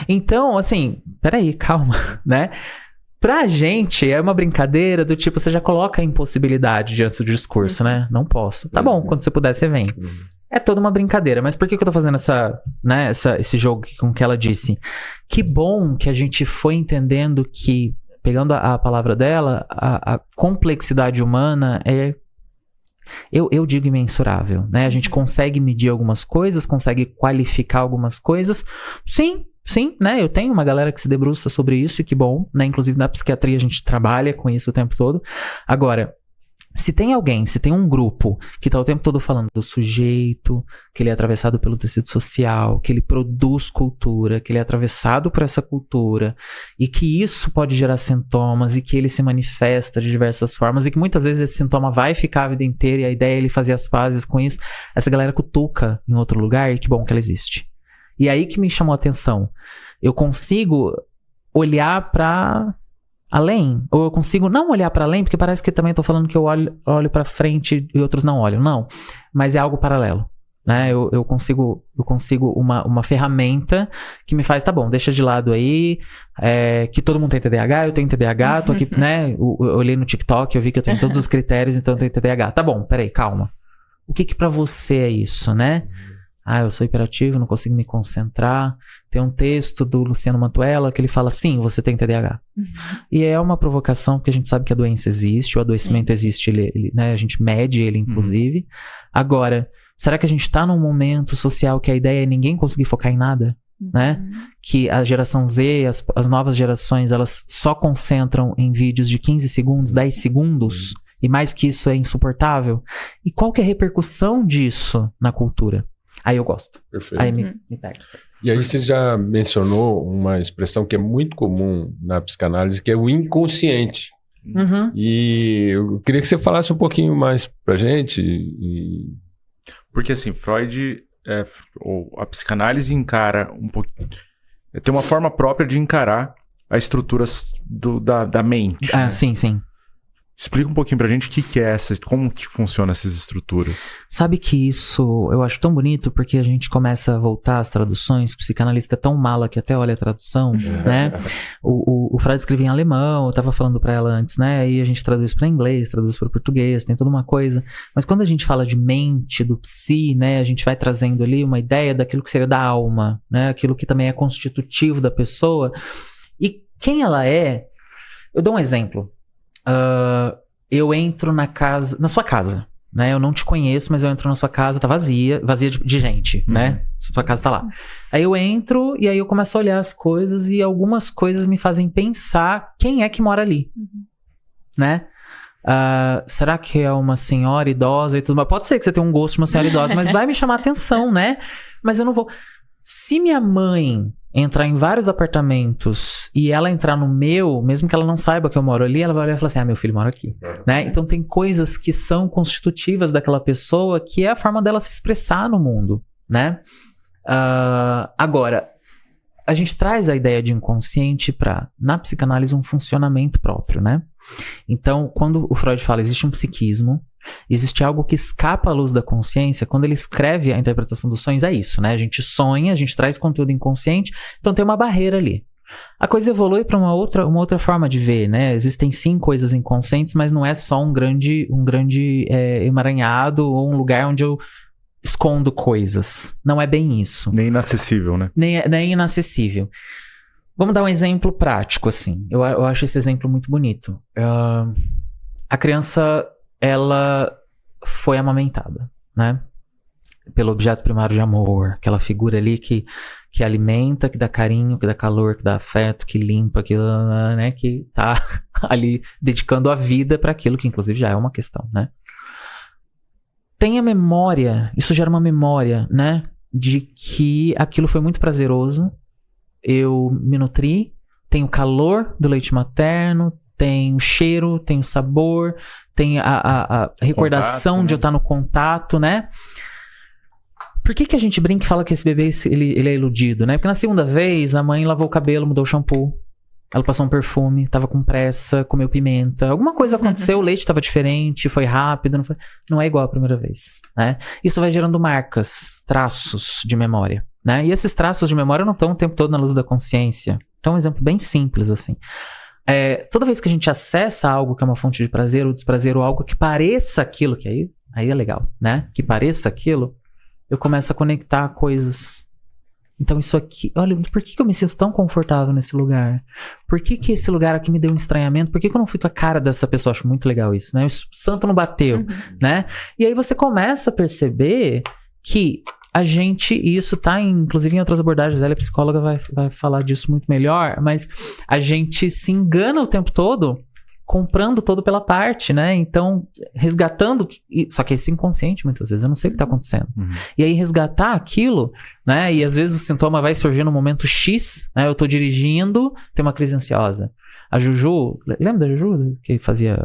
Então, assim, peraí, calma, né? Pra gente, é uma brincadeira do tipo, você já coloca a impossibilidade diante do discurso, né? Não posso. Tá bom, quando você puder, você vem. É toda uma brincadeira. Mas por que eu tô fazendo esse jogo com o que ela disse? Que bom que a gente foi entendendo que, pegando a palavra dela, a complexidade humana é, eu digo, imensurável, né? A gente consegue medir algumas coisas, consegue qualificar algumas coisas. Sim, né? Eu tenho uma galera que se debruça sobre isso e que bom, né? Inclusive na psiquiatria a gente trabalha com isso o tempo todo. Agora, se tem um grupo que tá o tempo todo falando do sujeito, que ele é atravessado pelo tecido social, que ele produz cultura, que ele é atravessado por essa cultura e que isso pode gerar sintomas e que ele se manifesta de diversas formas e que muitas vezes esse sintoma vai ficar a vida inteira e a ideia é ele fazer as pazes com isso, essa galera cutuca em outro lugar e que bom que ela existe. E aí que me chamou a atenção. Eu consigo olhar pra além, ou eu consigo não olhar pra além, porque parece que também tô falando que eu olho pra frente e outros não olham. Não, mas é algo paralelo, né? Eu consigo uma ferramenta que me faz, tá bom, deixa de lado aí, que todo mundo tem TDAH, eu tenho TDAH, tô aqui, né? Eu olhei no TikTok, eu vi que eu tenho todos os critérios, então eu tenho TDAH. Tá bom, peraí, calma. O que pra você é isso, né? Eu sou hiperativo, não consigo me concentrar. Tem um texto do Luciano Mantuela que ele fala, sim, você tem TDAH. E é uma provocação, porque a gente sabe que a doença existe, o adoecimento existe, né, a gente mede ele, inclusive. Agora, será que a gente tá num momento social que a ideia é ninguém conseguir focar em nada? Né? Que a geração Z, as novas gerações, elas só concentram em vídeos de 15 segundos, 10 segundos, e mais que isso é insuportável. E qual que é a repercussão disso na cultura? Aí eu gosto.
Perfeito.
Aí me pega.
E aí você já mencionou uma expressão que é muito comum na psicanálise, que é o inconsciente. E eu queria que você falasse um pouquinho mais pra gente.
Porque assim, Freud, ou a psicanálise encara um pouquinho... Tem uma forma própria de encarar a estrutura da mente. Né?
Sim.
Explica um pouquinho pra gente o que é como que funcionam essas estruturas.
Sabe que isso eu acho tão bonito porque a gente começa a voltar às traduções, o psicanalista é tão mala que até olha a tradução, né? O Freud escrevia em alemão, eu tava falando pra ela antes, né? Aí a gente traduz pra inglês, traduz pra português, tem toda uma coisa. Mas quando a gente fala de mente, do psi, né? A gente vai trazendo ali uma ideia daquilo que seria da alma, né? Aquilo que também é constitutivo da pessoa. E quem ela é... Eu dou um exemplo. Eu entro na sua casa, né? Eu não te conheço, mas eu entro na sua casa, tá vazia de gente, né? Sua casa tá lá. Aí eu entro e aí eu começo a olhar as coisas e algumas coisas me fazem pensar quem é que mora ali, né? Será que é uma senhora idosa e tudo mais? Pode ser que você tenha um gosto de uma senhora idosa, mas vai me chamar atenção, né? Mas eu não vou... Se minha mãe entrar em vários apartamentos e ela entrar no meu, mesmo que ela não saiba que eu moro ali, ela vai olhar e falar assim, meu filho mora aqui, né? Então tem coisas que são constitutivas daquela pessoa que é a forma dela se expressar no mundo, né? Agora, a gente traz a ideia de inconsciente na psicanálise, um funcionamento próprio, né? Então, quando o Freud fala, existe um psiquismo, existe algo que escapa à luz da consciência, quando ele escreve a interpretação dos sonhos, é isso, né? A gente sonha, a gente traz conteúdo inconsciente, então tem uma barreira ali. A coisa evolui para uma outra forma de ver, né? Existem sim coisas inconscientes, mas não é só um grande emaranhado ou um lugar onde eu escondo coisas. Não é bem isso.
Nem inacessível, né?
Nem inacessível. Vamos dar um exemplo prático, assim. Eu acho esse exemplo muito bonito. A criança, ela foi amamentada, né? Pelo objeto primário de amor. Aquela figura ali que alimenta, que dá carinho, que dá calor, que dá afeto, que limpa, né? Que tá ali dedicando a vida para aquilo que, inclusive, já é uma questão, né? Tem a memória, isso gera uma memória, né? De que aquilo foi muito prazeroso. Eu me nutri, tem o calor do leite materno, tem o cheiro, tem o sabor, tem a recordação contato, de eu estar no contato, né? Por que a gente brinca e fala que esse bebê ele é iludido, né? Porque na segunda vez a mãe lavou o cabelo, mudou o shampoo, Ela passou um perfume, tava com pressa, comeu pimenta. Alguma coisa aconteceu, o leite tava diferente, foi rápido. Não é igual a primeira vez, né? Isso vai gerando marcas, traços de memória, né? E esses traços de memória não estão o tempo todo na luz da consciência. Então, um exemplo bem simples, assim. Toda vez que a gente acessa algo que é uma fonte de prazer ou desprazer, ou algo que pareça aquilo, que aí é legal, né? Que pareça aquilo, eu começo a conectar coisas. Então isso aqui, olha, por que eu me sinto tão confortável nesse lugar? Por que esse lugar aqui me deu um estranhamento? Por que eu não fui com a cara dessa pessoa? Acho muito legal isso, né? O santo não bateu, né? E aí você começa a perceber que a gente, e isso tá inclusive em outras abordagens, ela é psicóloga, vai falar disso muito melhor, mas a gente se engana o tempo todo comprando todo pela parte, né? Então, resgatando... Só que é isso inconsciente, muitas vezes. Eu não sei o que tá acontecendo. E aí, resgatar aquilo, né? E às vezes o sintoma vai surgir no momento X, né? Eu tô dirigindo, tem uma crise ansiosa. A Juju... Lembra da Juju? Que fazia...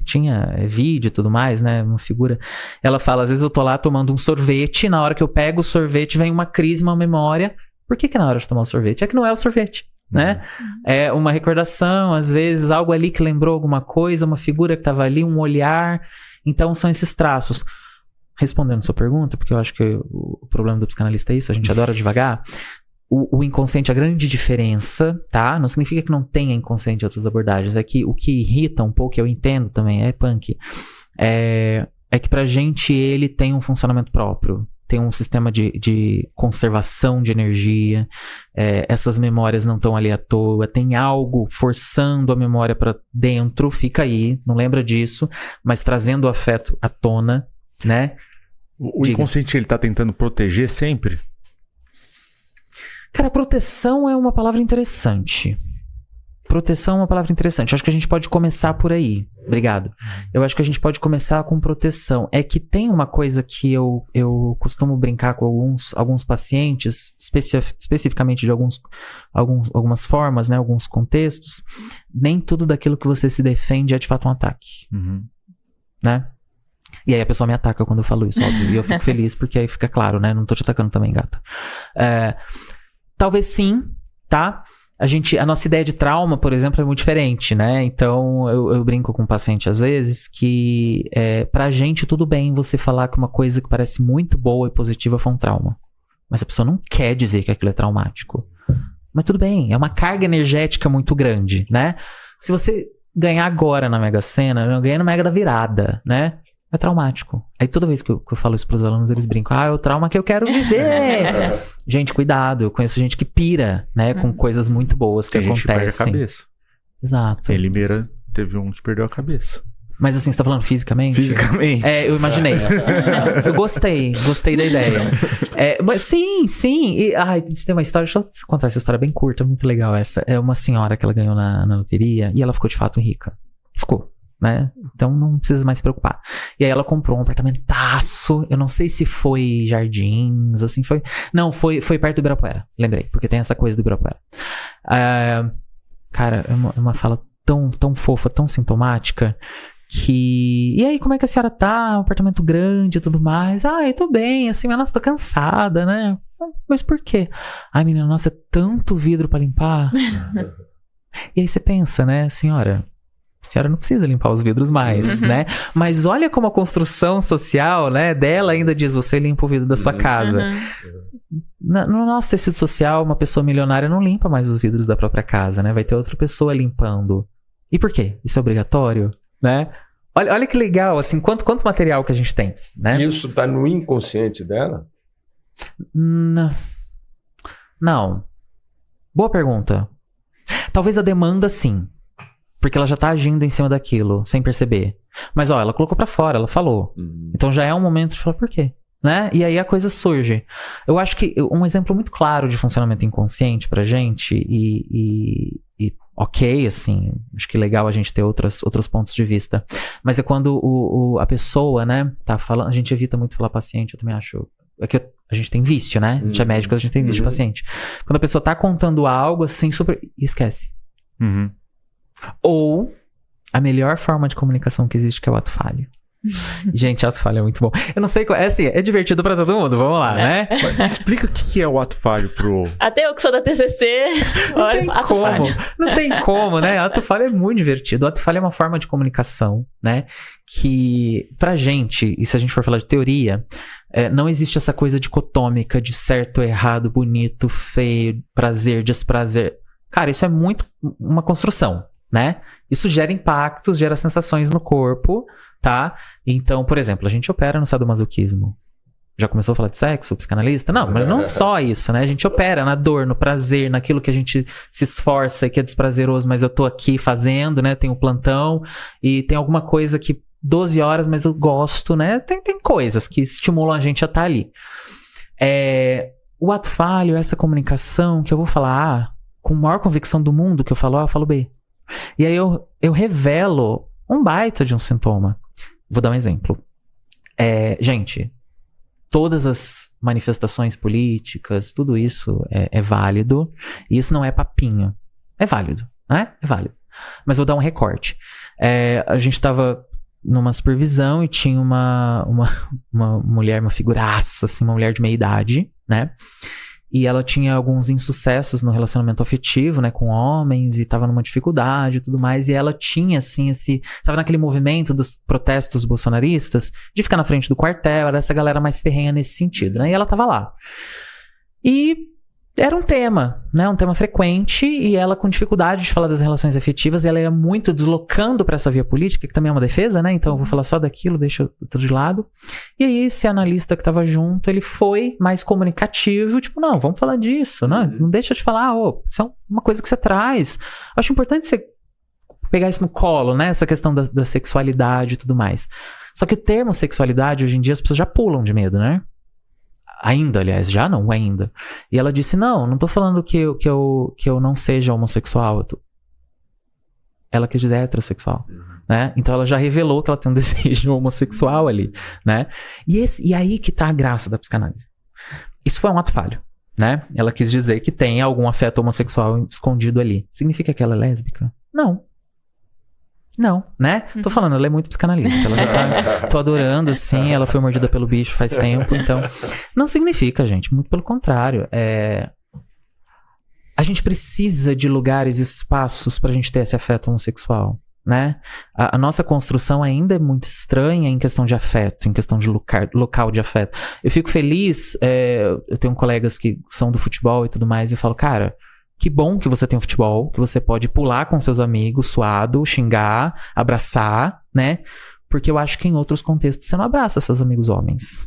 Tinha vídeo e tudo mais, né? Uma figura. Ela fala, às vezes eu tô lá tomando um sorvete, na hora que eu pego o sorvete, vem uma crise, uma memória. Por que na hora de tomar o sorvete? É que não é o sorvete. Né? É uma recordação, às vezes algo ali que lembrou alguma coisa, uma figura que estava ali, um olhar. Então são esses traços. Respondendo sua pergunta, porque eu acho que o problema do psicanalista é isso, a gente adora devagar. O inconsciente, a grande diferença, tá? Não significa que não tenha inconsciente em outras abordagens, é que o que irrita um pouco, eu entendo também, é punk, é que pra gente ele tem um funcionamento próprio. Tem um sistema de conservação de energia, essas memórias não estão ali à toa, tem algo forçando a memória para dentro, fica aí, não lembra disso, mas trazendo o afeto à tona, né?
O inconsciente, ele tá tentando proteger sempre?
Cara, proteção é uma palavra interessante. Proteção é uma palavra interessante. Eu acho que a gente pode começar por aí. Obrigado. Eu acho que a gente pode começar com proteção. É que tem uma coisa que eu costumo brincar com alguns pacientes, especificamente de algumas formas, né, alguns contextos. Nem tudo daquilo que você se defende é de fato um ataque. Né? E aí a pessoa me ataca quando eu falo isso, óbvio. E eu fico feliz porque aí fica claro, né? Não tô te atacando também, gata. Talvez sim, tá? A nossa ideia de trauma, por exemplo, é muito diferente, né? Então, eu brinco com o paciente às vezes que pra gente tudo bem você falar que uma coisa que parece muito boa e positiva foi um trauma. Mas a pessoa não quer dizer que aquilo é traumático. Mas tudo bem, é uma carga energética muito grande, né? Se você ganhar agora na Mega Sena, eu ganhei na Mega da Virada, né? É traumático. Aí toda vez que eu falo isso pros alunos, eles brincam. É o trauma que eu quero viver. Gente, cuidado. Eu conheço gente que pira, né? Com coisas muito boas que acontecem. A gente perde a cabeça. Exato.
Em Limeira teve um que perdeu a cabeça.
Mas assim, você tá falando fisicamente?
Fisicamente.
Eu imaginei. Eu gostei da ideia. Mas sim. Tem uma história, deixa eu contar essa história bem curta, muito legal essa. É uma senhora que ela ganhou na loteria e ela ficou de fato rica. Ficou. Né? Então não precisa mais se preocupar. E aí ela comprou um apartamentaço. Eu não sei se foi Jardins, assim, foi. Não, foi perto do Ibirapuera. Lembrei, porque tem essa coisa do Ibirapuera. Cara, é uma fala tão fofa, tão sintomática. E aí, como é que a senhora tá? Um apartamento grande e tudo mais. Eu tô bem, assim, mas nossa, tô cansada, né? Mas por quê? Menina, nossa, é tanto vidro pra limpar. E aí você pensa, né, senhora? A senhora não precisa limpar os vidros mais, né? Mas olha como a construção social, né, dela ainda diz, você limpa o vidro da sua casa. No nosso tecido social, uma pessoa milionária não limpa mais os vidros da própria casa, né? Vai ter outra pessoa limpando. E por quê? Isso é obrigatório, né? Olha que legal, assim, quanto material que a gente tem, né?
Isso tá no inconsciente dela?
Não. Boa pergunta. Talvez a demanda, sim. Porque ela já tá agindo em cima daquilo, sem perceber. Mas, ela colocou pra fora, ela falou. Então já é um momento de falar por quê, né? E aí a coisa surge. Eu acho que um exemplo muito claro de funcionamento inconsciente pra gente, e ok, assim, acho que é legal a gente ter outros pontos de vista. Mas é quando a pessoa, né, tá falando, a gente evita muito falar paciente, eu também acho. É que a gente tem vício, né? A gente é médico, a gente tem vício de paciente. Quando a pessoa tá contando algo assim, super... Esquece. Ou a melhor forma de comunicação que existe, que é o ato falho. Gente, ato falho é muito bom. Eu não sei qual... É assim, é divertido pra todo mundo, vamos lá, né?
Explica o que é o ato falho pro...
Até eu que sou da TCC, olha, ato falho.
Não tem como, né? Ato falho é muito divertido. O ato falho é uma forma de comunicação, né? Que pra gente, e se a gente for falar de teoria, não existe essa coisa dicotômica de certo, errado, bonito, feio, prazer, desprazer. Cara, isso é muito uma construção, né? Isso gera impactos, gera sensações no corpo, tá? Então, por exemplo, a gente opera no sadomasoquismo. Já começou a falar de sexo, psicanalista? Não, mas não só isso, né? A gente opera na dor, no prazer, naquilo que a gente se esforça e que é desprazeroso, mas eu tô aqui fazendo, né? Tem um plantão e tem alguma coisa que 12 horas, mas eu gosto, né? Tem coisas que estimulam a gente a estar ali. O ato falho, essa comunicação que eu vou falar A, com a maior convicção do mundo, que eu falo A, eu falo B. E aí eu revelo um baita de um sintoma. Vou dar um exemplo. Gente, todas as manifestações políticas, tudo isso é válido. E isso não é papinho. É válido, né? É válido. Mas vou dar um recorte. A gente tava numa supervisão e tinha uma mulher, uma figuraça, assim, uma mulher de meia idade, né? E ela tinha alguns insucessos no relacionamento afetivo, né, com homens, e tava numa dificuldade e tudo mais, e ela tinha, assim, tava naquele movimento dos protestos bolsonaristas, de ficar na frente do quartel, era essa galera mais ferrenha nesse sentido, né, e ela tava lá. E era um tema, né, um tema frequente, e ela com dificuldade de falar das relações afetivas, e ela ia muito deslocando para essa via política, que também é uma defesa, né, então eu vou falar só daquilo, deixa tudo de lado. E aí esse analista que tava junto, ele foi mais comunicativo, tipo, não, vamos falar disso, né, não deixa de falar, isso é uma coisa que você traz. Acho importante você pegar isso no colo, né, essa questão da sexualidade e tudo mais. Só que o termo sexualidade, hoje em dia, as pessoas já pulam de medo, né? Ainda, aliás, já não, ainda. E ela disse, não tô falando que eu não seja homossexual. Ela quis dizer heterossexual, né? Então ela já revelou que ela tem um desejo homossexual ali, né? E aí que tá a graça da psicanálise. Isso foi um ato falho, né? Ela quis dizer que tem algum afeto homossexual escondido ali. Significa que ela é lésbica? Não, né? Tô falando, ela é muito psicanalista. Ela já tô adorando, assim. Ela foi mordida pelo bicho faz tempo, então... Não significa, gente. Muito pelo contrário. A gente precisa de lugares e espaços pra gente ter esse afeto homossexual, né? A nossa construção ainda é muito estranha em questão de afeto, em questão de local de afeto. Eu fico feliz, eu tenho colegas que são do futebol e tudo mais, e eu falo, cara... Que bom que você tem o futebol, que você pode pular com seus amigos, suado, xingar, abraçar, né? Porque eu acho que em outros contextos você não abraça seus amigos homens,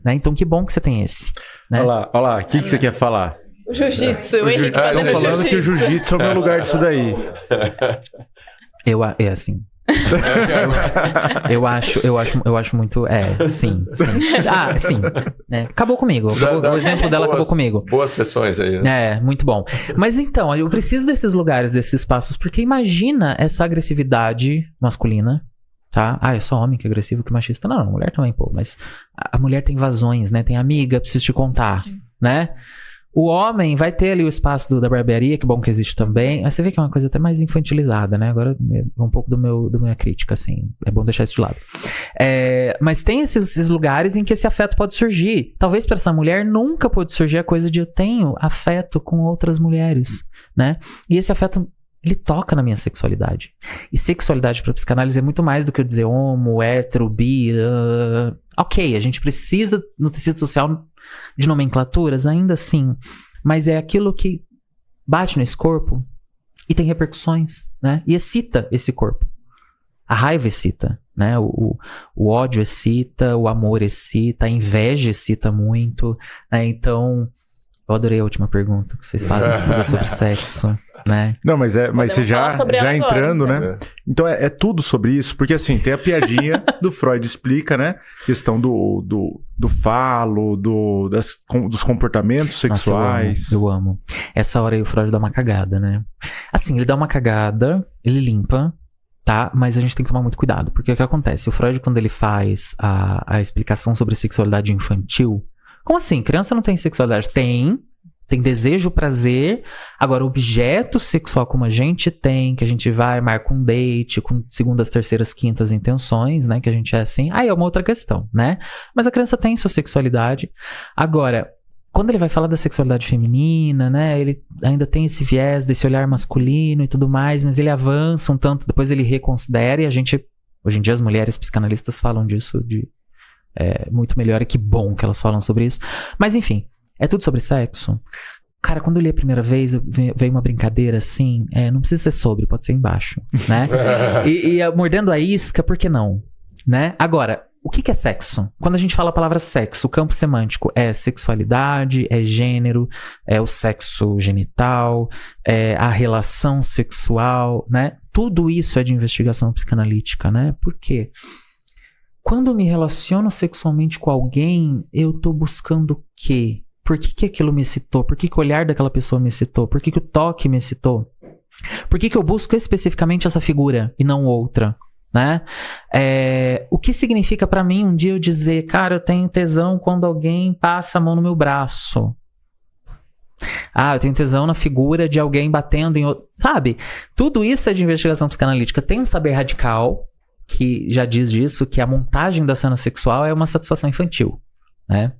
né? Então que bom que você tem esse, né?
Olha lá, o que você quer falar?
O jiu-jitsu, o Henrique fazendo
jiu-jitsu. Falando que o jiu-jitsu é o meu lugar disso daí.
É assim. Eu acho muito. Sim. Sim. Acabou comigo. O exemplo dela acabou comigo.
Boas sessões aí, né?
Muito bom. Mas então, eu preciso desses lugares, desses espaços, porque imagina essa agressividade masculina, tá? É só homem que é agressivo, que machista. Não, mulher também, pô. Mas a mulher tem vazões, né? Tem amiga, preciso te contar, sim, né? O homem vai ter ali o espaço da barbearia, que bom que existe também. Aí você vê que é uma coisa até mais infantilizada, né? Agora é um pouco da minha crítica, assim. É bom deixar isso de lado. Mas tem esses lugares em que esse afeto pode surgir. Talvez para essa mulher nunca pode surgir a coisa de eu tenho afeto com outras mulheres, né? E esse afeto, ele toca na minha sexualidade. E sexualidade para psicanálise é muito mais do que eu dizer homo, hétero, bi. Ok, a gente precisa no tecido social de nomenclaturas, ainda assim, mas é aquilo que bate nesse corpo e tem repercussões, né? E excita esse corpo. A raiva excita, né? O ódio excita, o amor excita, a inveja excita muito, né? Então, eu adorei a última pergunta que vocês fazem, estudo sobre sexo, né?
Não, mas você já entrando, agora, né? Então é tudo sobre isso, porque assim, tem a piadinha do Freud explica, né? Questão do falo, dos comportamentos sexuais.
Nossa, eu amo. Essa hora aí o Freud dá uma cagada, né? Assim, ele dá uma cagada, ele limpa, tá? Mas a gente tem que tomar muito cuidado, porque o que acontece? O Freud, quando ele faz a explicação sobre sexualidade infantil, como assim? Criança não tem sexualidade? Tem, tem desejo, prazer. Agora, objeto sexual como a gente tem, que a gente vai, marca um date com segundas, terceiras, quintas intenções, né? Que a gente é assim. Aí é uma outra questão, né? Mas a criança tem sua sexualidade. Agora, quando ele vai falar da sexualidade feminina, né? Ele ainda tem esse viés desse olhar masculino e tudo mais, mas ele avança um tanto, depois ele reconsidera e a gente... Hoje em dia as mulheres psicanalistas falam disso muito melhor e que bom que elas falam sobre isso. Mas enfim, é tudo sobre sexo. Cara, quando eu li a primeira vez, veio uma brincadeira assim, não precisa ser sobre, pode ser embaixo, né? e mordendo a isca, por que não? Né? Agora, o que é sexo? Quando a gente fala a palavra sexo, o campo semântico é sexualidade, é gênero, é o sexo genital, é a relação sexual, né? Tudo isso é de investigação psicanalítica, né? Por quê? Quando eu me relaciono sexualmente com alguém, eu tô buscando o quê? Por que aquilo me excitou? Por que o olhar daquela pessoa me excitou? Por que o toque me excitou? Por que eu busco especificamente essa figura e não outra? Né? O que significa pra mim um dia eu dizer, cara, eu tenho tesão quando alguém passa a mão no meu braço. Eu tenho tesão na figura de alguém batendo em outro. Sabe? Tudo isso é de investigação psicanalítica. Tem um saber radical que já diz disso, que a montagem da cena sexual é uma satisfação infantil, né?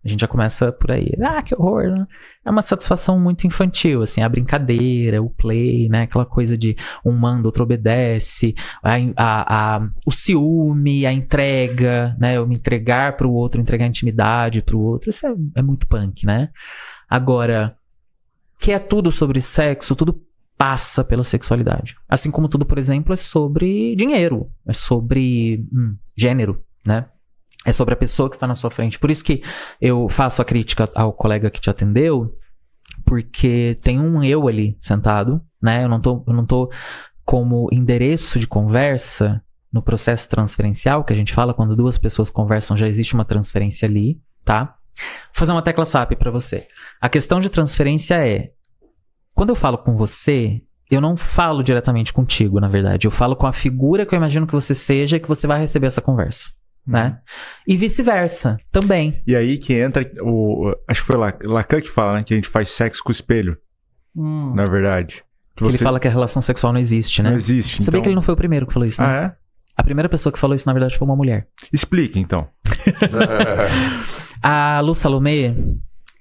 A gente já começa por aí. Que horror, né? É uma satisfação muito infantil, assim, a brincadeira, o play, né? Aquela coisa de um manda, outro obedece, o ciúme, a entrega, né? Eu me entregar pro outro, entregar intimidade pro outro. Isso é muito punk, né? Agora, que é tudo sobre sexo, tudo passa pela sexualidade. Assim como tudo, por exemplo, é sobre dinheiro, é sobre gênero, né? É sobre a pessoa que está na sua frente. Por isso que eu faço a crítica ao colega que te atendeu, porque tem um eu ali sentado, né? Eu não tô como endereço de conversa no processo transferencial, que a gente fala quando duas pessoas conversam, já existe uma transferência ali, tá? Vou fazer uma tecla SAP para você. A questão de transferência é, quando eu falo com você, eu não falo diretamente contigo, na verdade. Eu falo com a figura que eu imagino que você seja e que você vai receber essa conversa. Né? E vice-versa, também.
E aí que entra acho que foi Lacan que fala, né, que a gente faz sexo com o espelho, na verdade.
Ele fala que a relação sexual não existe, né?
Não existe.
Sabia que ele não foi o primeiro que falou isso, né?
É?
A primeira pessoa que falou isso, na verdade, foi uma mulher.
Explique, então.
A Lu Salomé,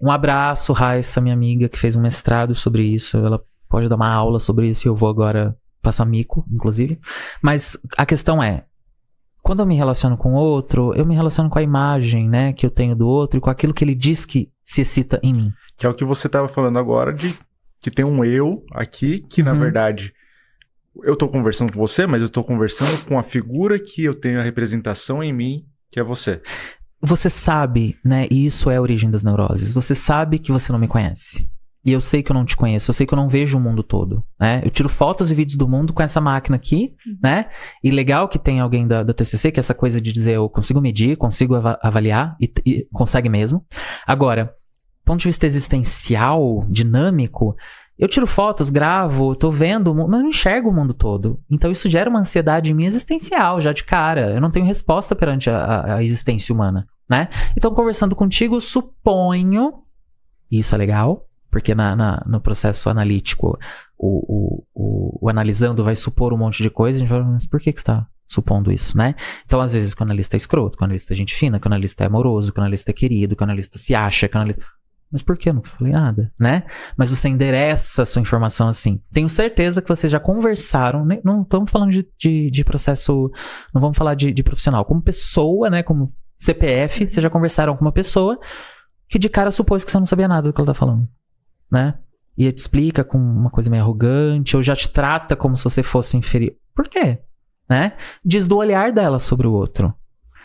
um abraço, Raissa, minha amiga, que fez um mestrado sobre isso. Ela pode dar uma aula sobre isso e eu vou agora passar mico, inclusive. Mas a questão é, quando eu me relaciono com outro, eu me relaciono com a imagem, né, que eu tenho do outro e com aquilo que ele diz que se excita em mim.
Que é o que você estava falando agora, de que tem um eu aqui, que na verdade eu tô conversando com você, mas eu tô conversando com a figura que eu tenho a representação em mim, que é você.
Você sabe, né, e isso é a origem das neuroses, você sabe que você não me conhece. E eu sei que eu não te conheço, eu sei que eu não vejo o mundo todo, né? Eu tiro fotos e vídeos do mundo com essa máquina aqui, né? E legal que tem alguém da TCC, que é essa coisa de dizer, eu consigo medir, consigo avaliar, e consegue mesmo. Agora, do ponto de vista existencial, dinâmico, eu tiro fotos, gravo, tô vendo, mas eu não enxergo o mundo todo. Então isso gera uma ansiedade em mim existencial, já de cara. Eu não tenho resposta perante a existência humana, né? Então, conversando contigo, suponho, e isso é legal, porque no processo analítico, o analisando vai supor um monte de coisa, a gente fala, mas por que você está supondo isso, né? Então, às vezes, que o analista é escroto, que o analista é gente fina, que o analista é amoroso, que o analista é querido, que o analista se acha, que o analista... Mas por que eu não falei nada, né? Mas você endereça a sua informação assim. Tenho certeza que vocês já conversaram, né? Não estamos falando de processo, não vamos falar de profissional. Como pessoa, né? Como CPF, vocês já conversaram com uma pessoa que de cara supôs que você não sabia nada do que ela tá falando, né? E te explica com uma coisa meio arrogante, ou já te trata como se você fosse inferior. Por quê? Né? Diz do olhar dela sobre o outro.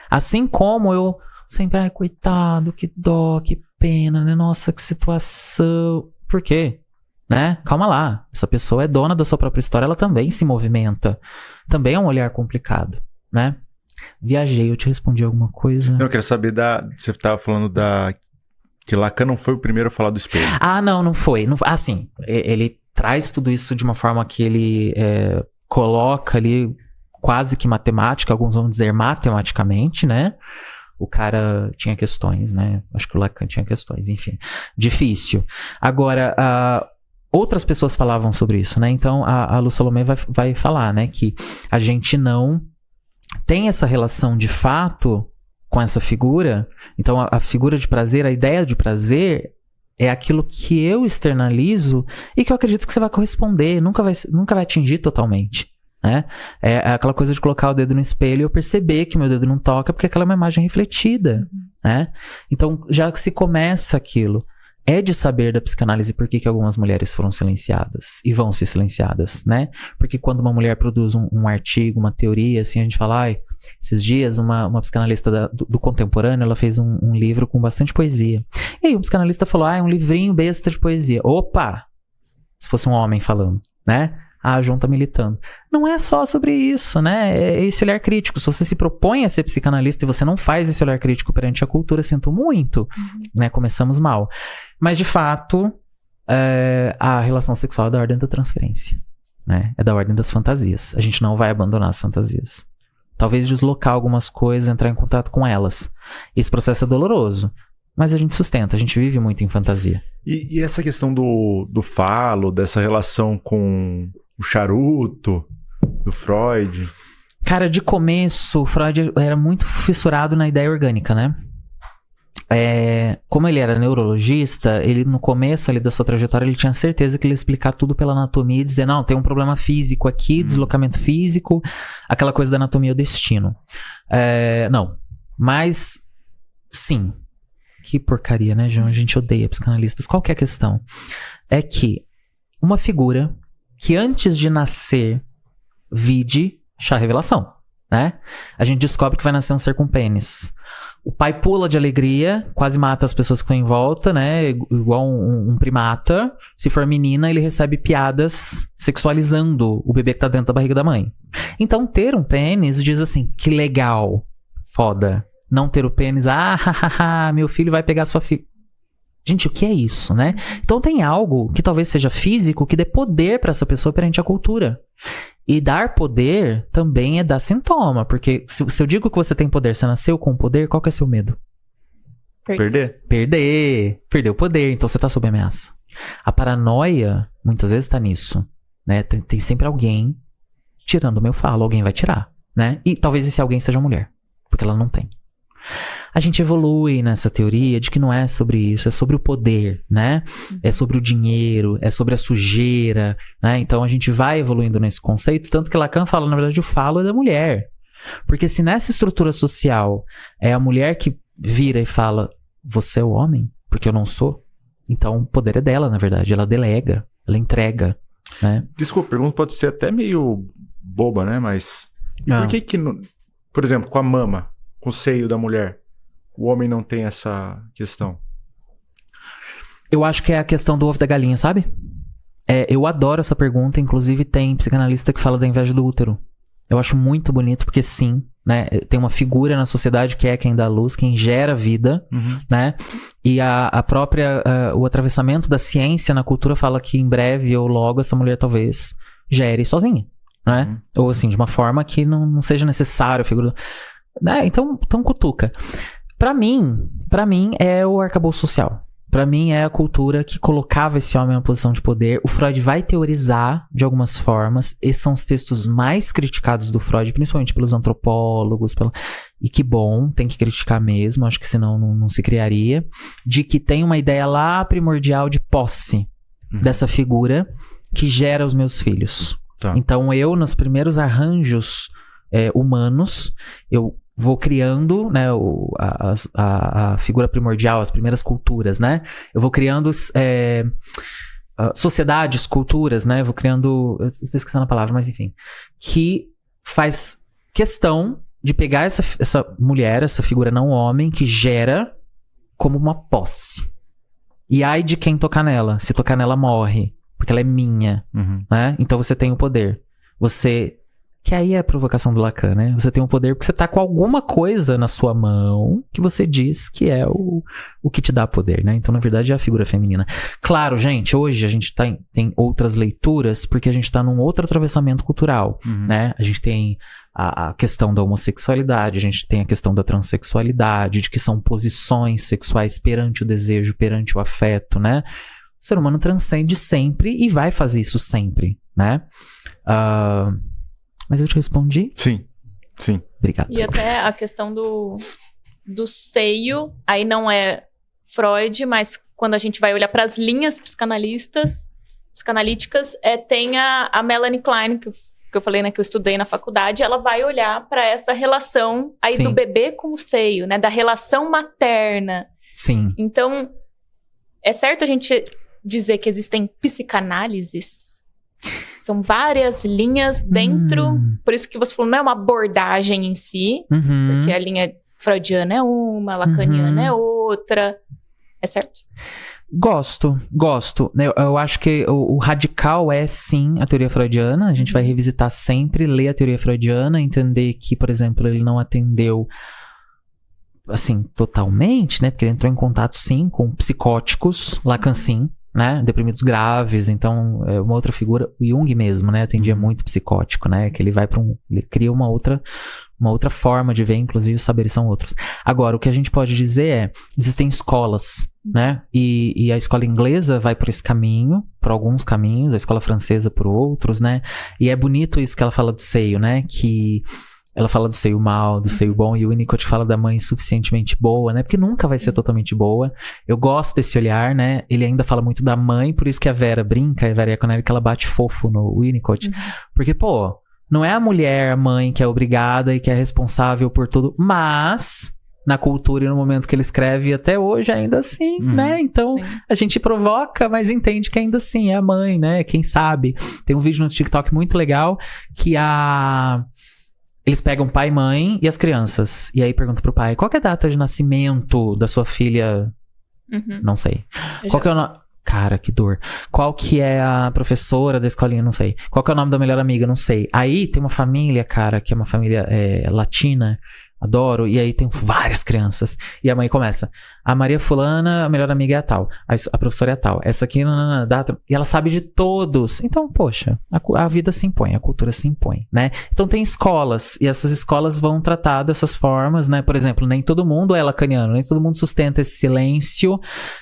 Assim como eu sempre, ai, coitado, que dó, que pena, né? Nossa, que situação. Por quê? Né? Calma lá. Essa pessoa é dona da sua própria história, ela também se movimenta. Também é um olhar complicado, né? Viajei, eu te respondi alguma coisa?
Não, eu quero saber você estava falando que Lacan não foi o primeiro a falar do espelho.
Ah, não foi. Sim, ele traz tudo isso de uma forma que ele coloca ali quase que matemática, alguns vão dizer matematicamente, né? O cara tinha questões, né? Acho que o Lacan tinha questões, enfim. Difícil. Agora, outras pessoas falavam sobre isso, né? Então, a Lu Salomé vai falar, né? Que a gente não tem essa relação de fato com essa figura. Então, a figura de prazer, a ideia de prazer é aquilo que eu externalizo e que eu acredito que você vai corresponder. Nunca vai atingir totalmente, né? É aquela coisa de colocar o dedo no espelho e eu perceber que meu dedo não toca porque aquela é uma imagem refletida, né? Então, já que se começa aquilo, é de saber da psicanálise por que algumas mulheres foram silenciadas e vão ser silenciadas, né? Porque quando uma mulher produz um artigo, uma teoria, assim, a gente fala, esses dias uma psicanalista do contemporâneo, ela fez um livro com bastante poesia. E aí um psicanalista falou, é um livrinho besta de poesia. Opa! Se fosse um homem falando, né? A junta militando. Não é só sobre isso, né? É esse olhar crítico. Se você se propõe a ser psicanalista e você não faz esse olhar crítico perante a cultura, sinto muito, né? Começamos mal. Mas, de fato, a relação sexual é da ordem da transferência, né? É da ordem das fantasias. A gente não vai abandonar as fantasias. Talvez deslocar algumas coisas, entrar em contato com elas. Esse processo é doloroso, mas a gente sustenta, a gente vive muito em fantasia.
E essa questão do falo, dessa relação com o charuto, do Freud?
Cara, de começo, o Freud era muito fissurado na ideia orgânica, né? Como ele era neurologista, ele no começo ali da sua trajetória, ele tinha certeza que ele ia explicar tudo pela anatomia e dizer, não, tem um problema físico aqui, deslocamento físico, aquela coisa da anatomia e o destino. Não, mas sim, que porcaria, né, João? A gente odeia psicanalistas. Qual que é a questão? É que uma figura que antes de nascer, vide chá revelação, né? A gente descobre que vai nascer um ser com pênis. O pai pula de alegria, quase mata as pessoas que estão em volta, né? Igual um primata. Se for menina, ele recebe piadas sexualizando o bebê que tá dentro da barriga da mãe. Então, ter um pênis diz assim, que legal, foda. Não ter o pênis, meu filho vai pegar sua filha. Gente, o que é isso, né? Então tem algo que talvez seja físico que dê poder pra essa pessoa perante a cultura. E dar poder também é dar sintoma. Porque se eu digo que você tem poder, você nasceu com poder, qual que é seu medo? Perder o poder. Então você tá sob ameaça. A paranoia, muitas vezes, tá nisso, né? Tem sempre alguém tirando o meu falo. Alguém vai tirar, né? E talvez esse alguém seja mulher. Porque ela não tem. A gente evolui nessa teoria de que não é sobre isso, é sobre o poder, né? É sobre o dinheiro, é sobre a sujeira, né? Então a gente vai evoluindo nesse conceito, tanto que Lacan fala, na verdade, o falo é da mulher. Porque se nessa estrutura social é a mulher que vira e fala, você é o homem, porque eu não sou, então o poder é dela, na verdade, ela delega, ela entrega, né?
Desculpa, a pergunta pode ser até meio boba, né? Mas por que, por exemplo, com a mama, com o seio da mulher, o homem não tem essa questão?
Eu acho que é a questão do ovo da galinha, sabe? Eu adoro essa pergunta, inclusive tem psicanalista que fala da inveja do útero. Eu acho muito bonito, porque sim, né? Tem uma figura na sociedade que é quem dá luz, quem gera vida, né? E a própria, o atravessamento da ciência na cultura fala que em breve ou logo essa mulher talvez gere sozinha, né? Ou assim, de uma forma que não seja necessário a figura... Então cutuca. Pra mim é o arcabouço social. Pra mim é a cultura que colocava esse homem em uma posição de poder. O Freud vai teorizar de algumas formas. Esses são os textos mais criticados do Freud, principalmente pelos antropólogos. E que bom, tem que criticar mesmo, acho que senão não se criaria. De que tem uma ideia lá primordial de posse dessa figura que gera os meus filhos. Tá. Então eu, nos primeiros arranjos humanos, eu vou criando, né, a figura primordial, as primeiras culturas, né? Eu vou criando sociedades, culturas, né? Eu vou criando... Eu estou esquecendo a palavra, mas enfim. Que faz questão de pegar essa mulher, essa figura não homem, que gera como uma posse. E ai de quem tocar nela. Se tocar nela, morre. Porque ela é minha, né? Então você tem o poder. Que aí é a provocação do Lacan, né? Você tem um poder porque você tá com alguma coisa na sua mão que você diz que é o que te dá poder, né? Então, na verdade, é a figura feminina. Claro, gente, hoje a gente tem outras leituras porque a gente tá num outro atravessamento cultural, né? A gente tem a questão da homossexualidade, a gente tem a questão da transexualidade, de que são posições sexuais perante o desejo, perante o afeto, né? O ser humano transcende sempre e vai fazer isso sempre, né? Mas eu te respondi?
Sim.
Obrigado. E até a questão do seio, aí não é Freud, mas quando a gente vai olhar para as linhas psicanalíticas, tem a Melanie Klein, que eu falei, né, que eu estudei na faculdade, ela vai olhar para essa relação aí do bebê com o seio, né, da relação materna.
Sim.
Então, é certo a gente dizer que existem psicanálises? São várias linhas dentro, por isso que você falou, não é uma abordagem em si, porque a linha freudiana é uma, lacaniana é outra. É certo?
Gosto. Eu acho que o radical é, sim, a teoria freudiana. A gente vai revisitar sempre, ler a teoria freudiana, entender que, por exemplo, ele não atendeu, assim, totalmente, né? Porque ele entrou em contato, sim, com psicóticos, Lacan, sim, né? Deprimidos graves. Então, é uma outra figura, o Jung mesmo, né? Atendia muito psicótico, né? Que ele vai para ele cria uma outra forma de ver, inclusive os saberes são outros. Agora, o que a gente pode dizer é, existem escolas, né? E a escola inglesa vai por esse caminho, por alguns caminhos, a escola francesa por outros, né? E é bonito isso que ela fala do seio, né? Que ela fala do seio mal, do seio bom, e o Winnicott fala da mãe suficientemente boa, né? Porque nunca vai ser totalmente boa. Eu gosto desse olhar, né? Ele ainda fala muito da mãe, por isso que a Vera brinca, a Vera Iaconelli, que ela bate fofo no Winnicott. Porque, pô, não é a mulher, a mãe, que é obrigada e que é responsável por tudo, mas na cultura e no momento que ele escreve, até hoje ainda assim, né? Então, a gente provoca, mas entende que ainda assim é a mãe, né? Quem sabe? Tem um vídeo no TikTok muito legal que eles pegam pai e mãe e as crianças. E aí pergunta pro pai, qual que é a data de nascimento da sua filha? Não sei. Qual que é o nome? Cara, que dor. Qual que é a professora da escolinha? Não sei. Qual que é o nome da melhor amiga? Não sei. Aí tem uma família, cara, que é uma família latina. Adoro. E aí tem várias crianças. E a mãe começa. A Maria Fulana, a melhor amiga é a tal. A professora é a tal. Essa aqui, data. E ela sabe de todos. Então, poxa, a vida se impõe, a cultura se impõe, né? Então tem escolas. E essas escolas vão tratar dessas formas, né? Por exemplo, nem todo mundo é lacaniano. Nem todo mundo sustenta esse silêncio.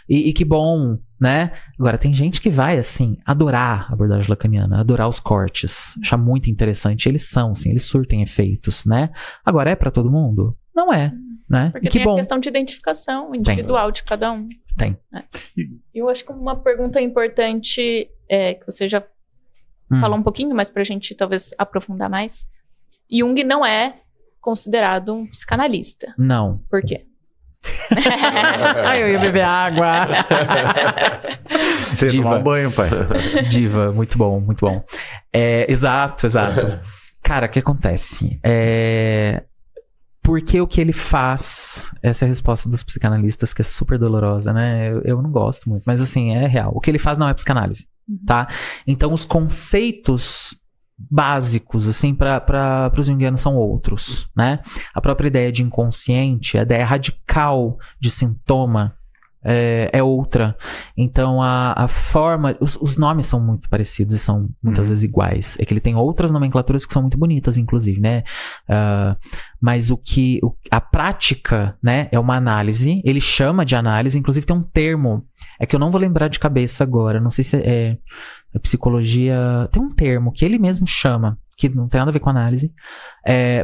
E que bom, né? Agora, tem gente que vai, assim, adorar a abordagem lacaniana. Adorar os cortes. Achar muito interessante. Eles são, assim, eles surtem efeitos, né? Agora, é pra todo mundo? Não é, né?
Porque
que
tem
bom.
a questão de identificação individual de cada um.
Tem.
Né? Eu acho que uma pergunta importante, que você já falou um pouquinho, mas pra gente talvez aprofundar mais. Jung não é considerado um psicanalista.
Não.
Por quê?
Ai, eu ia beber água.
Você ia tomar um banho, pai.
Diva, muito bom, muito bom. Exato. Cara, o que acontece? Porque o que ele faz, essa é a resposta dos psicanalistas, que é super dolorosa, né? Eu não gosto muito, mas assim, é real. O que ele faz não é psicanálise, tá? Então, os conceitos básicos, assim, para os junguianos são outros, né? A própria ideia de inconsciente, a ideia radical de sintoma é outra. Então, a forma... Os nomes são muito parecidos e são muitas vezes iguais. É que ele tem outras nomenclaturas que são muito bonitas, inclusive, né? Mas a prática, né, é uma análise. Ele chama de análise. Inclusive, tem um termo. É que eu não vou lembrar de cabeça agora. Não sei se é psicologia... Tem um termo que ele mesmo chama, que não tem nada a ver com análise.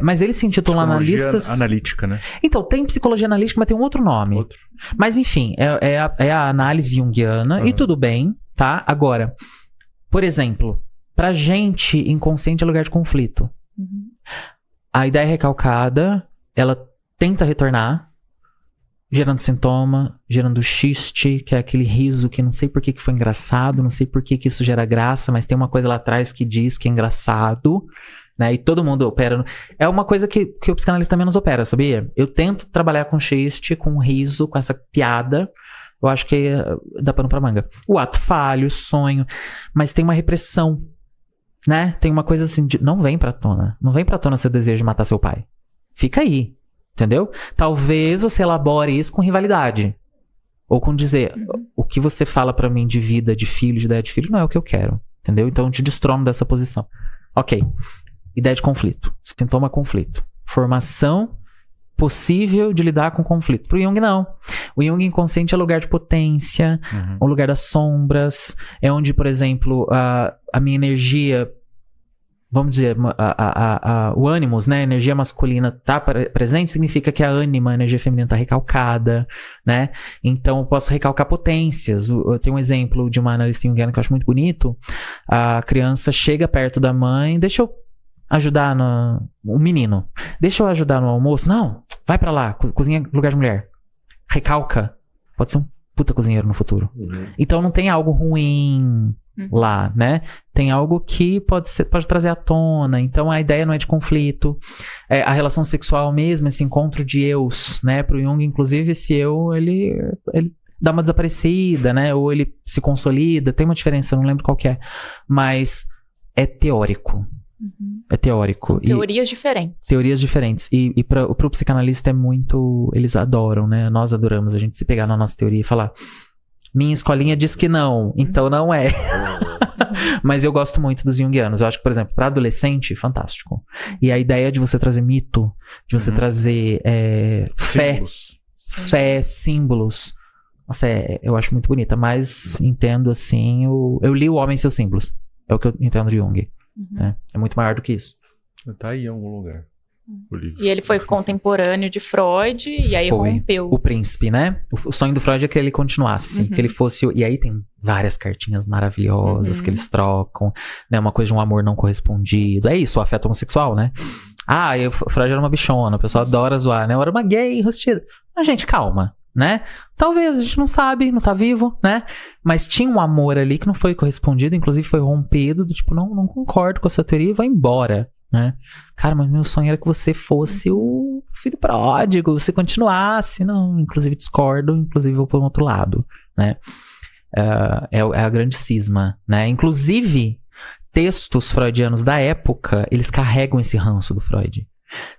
Mas ele se intitula analistas...
analítica, né?
Então, tem psicologia analítica, mas tem um outro nome. Mas, enfim, é a análise junguiana. E tudo bem, tá? Agora, por exemplo, pra gente, inconsciente é lugar de conflito. A ideia recalcada, ela tenta retornar, gerando sintoma, gerando xiste, que é aquele riso que não sei por que foi engraçado, não sei por que isso gera graça, mas tem uma coisa lá atrás que diz que é engraçado, né? E todo mundo opera. É uma coisa que o psicanalista menos opera, sabia? Eu tento trabalhar com xiste, com riso, com essa piada. Eu acho que dá pano pra manga. O ato falho, o sonho, mas tem uma repressão, né? Tem uma coisa assim de... Não vem pra tona. Não vem pra tona seu desejo de matar seu pai. Fica aí. Entendeu? Talvez você elabore isso com rivalidade. Ou com dizer, o que você fala pra mim de vida, de filho, de ideia de filho, não é o que eu quero. Entendeu? Então eu te destrono dessa posição. Ok. Ideia de conflito. Sintoma conflito. Formação possível de lidar com conflito. Pro Jung, não. O Jung inconsciente é lugar de potência, o lugar das sombras, é onde, por exemplo, a minha energia, vamos dizer, o ânimos, né? A energia masculina tá presente, significa que a ânima, a energia feminina tá recalcada, né? Então, eu posso recalcar potências. Eu tenho um exemplo de uma analista junguiana que eu acho muito bonito. A criança chega perto da mãe, deixa eu ajudar o menino. Deixa eu ajudar no almoço. Não, vai pra lá, cozinha no lugar de mulher. Recalca. Pode ser um puta cozinheiro no futuro. Então não tem algo ruim lá, né? Tem algo que pode trazer à tona. Então a ideia não é de conflito. A relação sexual mesmo, esse encontro de eus, né? Pro Jung, inclusive, esse eu, ele dá uma desaparecida, né? Ou ele se consolida. Tem uma diferença, eu não lembro qual que é. Mas é teórico. É teórico.
São teorias diferentes.
Teorias diferentes. E pro psicanalista é muito... Eles adoram, né? Nós adoramos a gente se pegar na nossa teoria e falar: minha escolinha diz que não, então não é. Mas eu gosto muito dos junguianos. Eu acho que, por exemplo, para adolescente, fantástico. E a ideia de você trazer mito, de você trazer fé, símbolos. Nossa, eu acho muito bonita. Mas entendo assim... Eu li O Homem e Seus Símbolos. É o que eu entendo de Jung. É muito maior do que isso.
Tá aí em algum lugar. O livro.
E ele foi contemporâneo de Freud, e aí rompeu.
O príncipe, né? O sonho do Freud é que ele continuasse, que ele fosse... E aí tem várias cartinhas maravilhosas que eles trocam, né? Uma coisa de um amor não correspondido. É isso, o afeto homossexual, né? O Freud era uma bichona, o pessoal adora zoar, né? Eu era uma gay enrustida. Mas, gente, calma, né? Talvez, a gente não sabe, não tá vivo, né? Mas tinha um amor ali que não foi correspondido, inclusive foi rompido, do tipo, não concordo com essa teoria e vai embora, né? Cara, mas meu sonho era que você fosse o filho pródigo, você continuasse. Não, inclusive discordo, inclusive vou para um outro lado, né? É a grande cisma, né? Inclusive, textos freudianos da época, eles carregam esse ranço do Freud.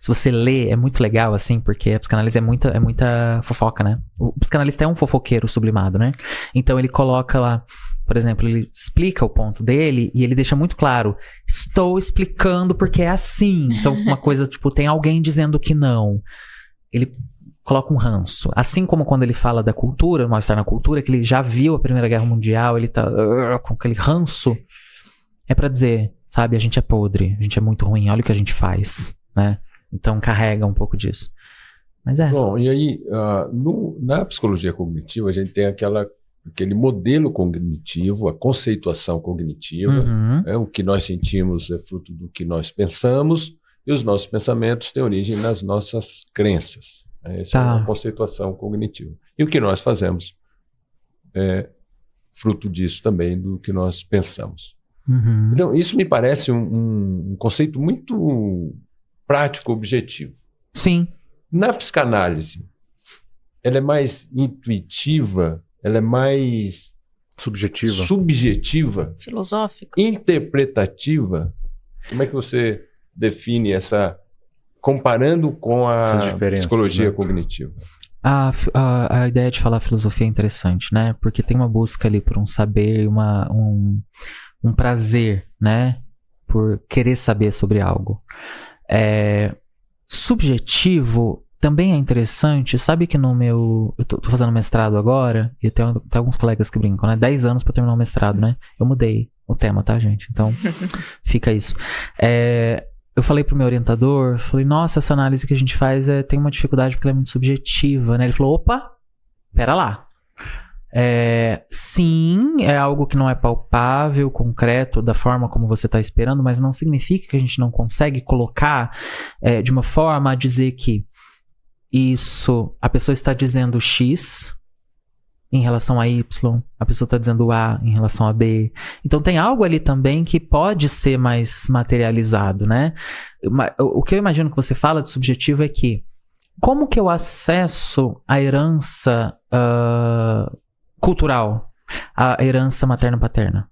Se você lê, é muito legal, assim, porque a psicanálise é muita fofoca, né? O psicanalista é um fofoqueiro sublimado, né? Então ele coloca lá, por exemplo, ele explica o ponto dele e ele deixa muito claro: estou explicando porque é assim. Então uma coisa, tipo, tem alguém dizendo que não. Ele coloca um ranço. Assim como quando ele fala da cultura, mal-estar na cultura, que ele já viu a Primeira Guerra Mundial, ele tá com aquele ranço. É pra dizer, sabe, a gente é podre, a gente é muito ruim, olha o que a gente faz, né? Então carrega um pouco disso. Mas é.
Bom, e aí, na psicologia cognitiva, a gente tem aquele modelo cognitivo, a conceituação cognitiva. O que nós sentimos é fruto do que nós pensamos, e os nossos pensamentos têm origem nas nossas crenças. Essa é a conceituação cognitiva. E o que nós fazemos é fruto disso também, do que nós pensamos. Então, isso me parece um conceito muito prático, objetivo.
Sim.
Na psicanálise, ela é mais intuitiva, ela é mais subjetiva,
filosófica,
interpretativa. Como é que você define essa, comparando com a psicologia cognitiva?
A ideia de falar filosofia é interessante, né? Porque tem uma busca ali por um saber, um prazer, né? Por querer saber sobre algo. Subjetivo também é interessante. Sabe que no meu... Eu tô fazendo mestrado agora, e tem alguns colegas que brincam, né? 10 anos pra terminar o mestrado, né? Eu mudei o tema, tá, gente? Então, fica isso. Eu falei pro meu orientador, falei, nossa, essa análise que a gente faz tem uma dificuldade porque ela é muito subjetiva, né? Ele falou, opa, pera lá. Sim, é algo que não é palpável, concreto, da forma como você está esperando, mas não significa que a gente não consegue colocar de uma forma a dizer que isso, a pessoa está dizendo X em relação a Y, a pessoa está dizendo A em relação a B. Então tem algo ali também que pode ser mais materializado, né? O que eu imagino que você fala de subjetivo é que como que eu acesso a herança cultural, a herança materna-paterna?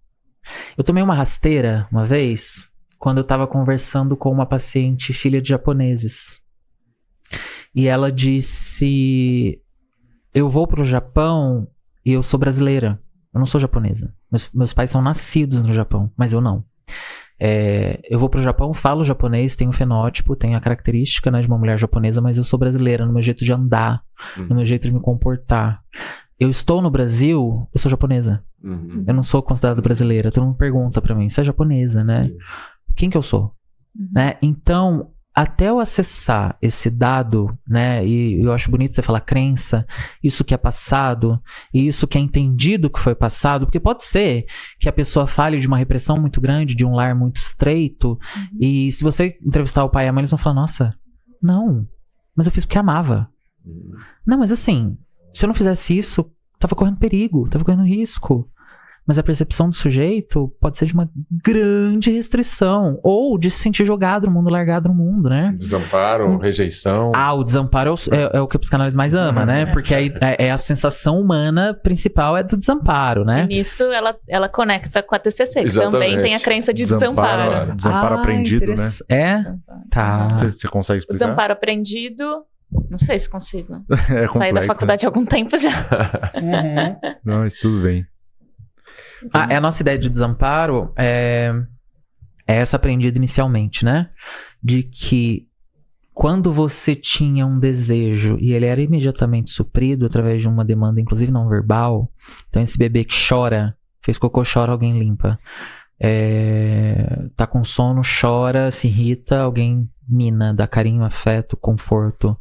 Eu tomei uma rasteira uma vez quando eu estava conversando com uma paciente filha de japoneses. E ela disse: eu vou pro Japão e eu sou brasileira. Eu não sou japonesa. Meus pais são nascidos no Japão, mas eu não. Eu vou pro Japão, falo japonês, tenho fenótipo, tenho a característica, né, de uma mulher japonesa, mas eu sou brasileira no meu jeito de andar, no meu jeito de me comportar. Eu estou no Brasil, eu sou japonesa. Eu não sou considerada brasileira. Todo mundo pergunta pra mim, você é japonesa, né? Sim. Quem que eu sou? Né? Então, até eu acessar esse dado, né, e eu acho bonito você falar crença, isso que é passado, e isso que é entendido que foi passado, porque pode ser que a pessoa fale de uma repressão muito grande, de um lar muito estreito, e se você entrevistar o pai e a mãe, eles vão falar, nossa, não, mas eu fiz porque amava. Não, mas assim, se eu não fizesse isso, tava correndo perigo, tava correndo risco. Mas a percepção do sujeito pode ser de uma grande restrição. Ou de se sentir jogado no mundo, largado no mundo, né?
Desamparo, rejeição.
O desamparo é o que a psicanálise mais ama, né? Porque a sensação humana principal é do desamparo, né?
E nisso ela conecta com a TCC, que também tem a crença de desamparo.
Desamparo aprendido, né?
Desamparo. Tá.
Você consegue explicar?
O desamparo aprendido... Não sei se consigo.
Saí
da faculdade há algum tempo já.
Não, isso tudo bem.
A nossa ideia de desamparo é essa aprendida inicialmente, né? De que quando você tinha um desejo e ele era imediatamente suprido através de uma demanda, inclusive não verbal, então esse bebê que chora, fez cocô, chora, alguém limpa. Tá com sono, chora, se irrita, alguém mina, dá carinho, afeto, conforto.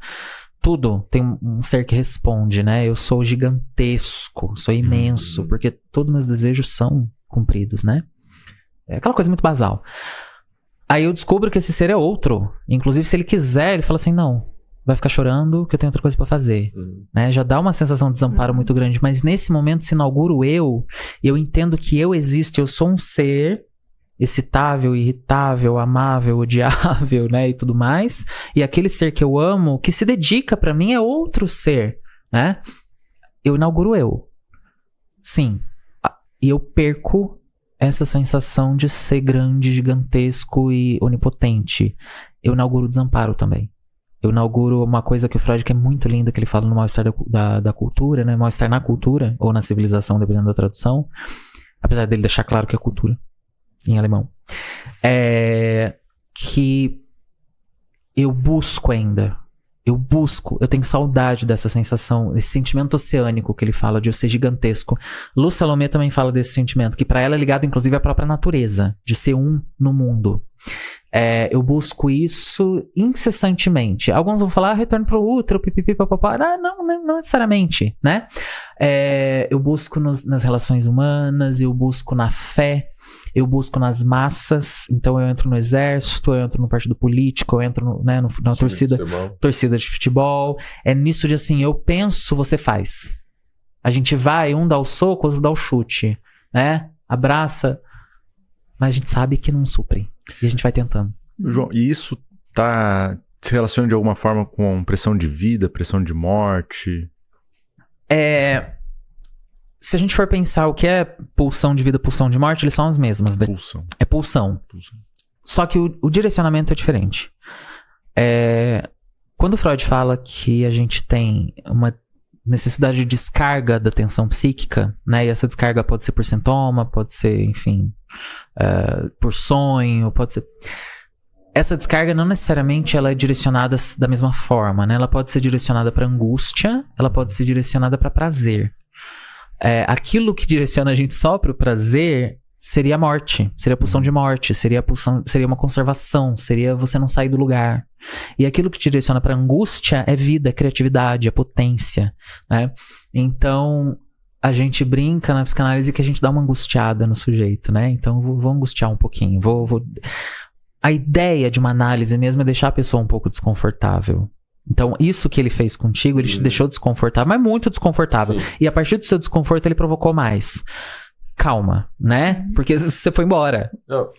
Tudo tem um ser que responde, né? Eu sou gigantesco, sou imenso, porque todos meus desejos são cumpridos, né? É aquela coisa muito basal. Aí eu descubro que esse ser é outro. Inclusive, se ele quiser, ele fala assim, não, vai ficar chorando que eu tenho outra coisa pra fazer. Né? Já dá uma sensação de desamparo muito grande, mas nesse momento se inaugura o eu, e eu entendo que eu existo, eu sou um ser excitável, irritável, amável, odiável, né, e tudo mais, e aquele ser que eu amo, que se dedica pra mim, é outro ser, né? Eu inauguro eu. Sim. E eu perco essa sensação de ser grande, gigantesco e onipotente. Eu inauguro o desamparo também. Eu inauguro uma coisa que o Freud, que é muito linda, que ele fala no mal-estar da cultura, né? Mal-estar na cultura, ou na civilização, dependendo da tradução. Apesar dele deixar claro que é cultura, em alemão. Que eu busco ainda. Eu tenho saudade dessa sensação, desse sentimento oceânico que ele fala, de eu ser gigantesco. Lu Salomé também fala desse sentimento, que pra ela é ligado inclusive à própria natureza, de ser um no mundo. Eu busco isso incessantemente. Alguns vão falar, retorno pro útero, pipipi, papapá. Não necessariamente, né? Eu busco nas relações humanas, eu busco na fé, eu busco nas massas. Então eu entro no exército, eu entro no partido político, eu entro na torcida de futebol. É nisso de assim, eu penso, você faz. A gente vai, um dá o soco, outro dá o chute, né? Abraça, mas a gente sabe que não supre. E a gente vai tentando.
João, e isso se relaciona de alguma forma com pressão de vida, pressão de morte?
Se a gente for pensar o que é pulsão de vida, pulsão de morte, eles são as mesmas.
Pulsão.
É pulsão. Só que o direcionamento é diferente. Quando Freud fala que a gente tem uma necessidade de descarga da tensão psíquica, né? E essa descarga pode ser por sintoma, pode ser, enfim, por sonho, pode ser... Essa descarga não necessariamente ela é direcionada da mesma forma, né? Ela pode ser direcionada para angústia, ela pode ser direcionada para prazer. Aquilo que direciona a gente só para o prazer seria a morte, seria a pulsão de morte, seria uma conservação, seria você não sair do lugar. E aquilo que te direciona para angústia é vida, é criatividade, é potência, né? Então a gente brinca na psicanálise que a gente dá uma angustiada no sujeito, né? Então vou angustiar um pouquinho, A ideia de uma análise mesmo é deixar a pessoa um pouco desconfortável. Então, isso que ele fez contigo, ele te deixou desconfortável, mas muito desconfortável. Sim. E a partir do seu desconforto, ele provocou mais. Calma, né? Porque você foi embora.
Não,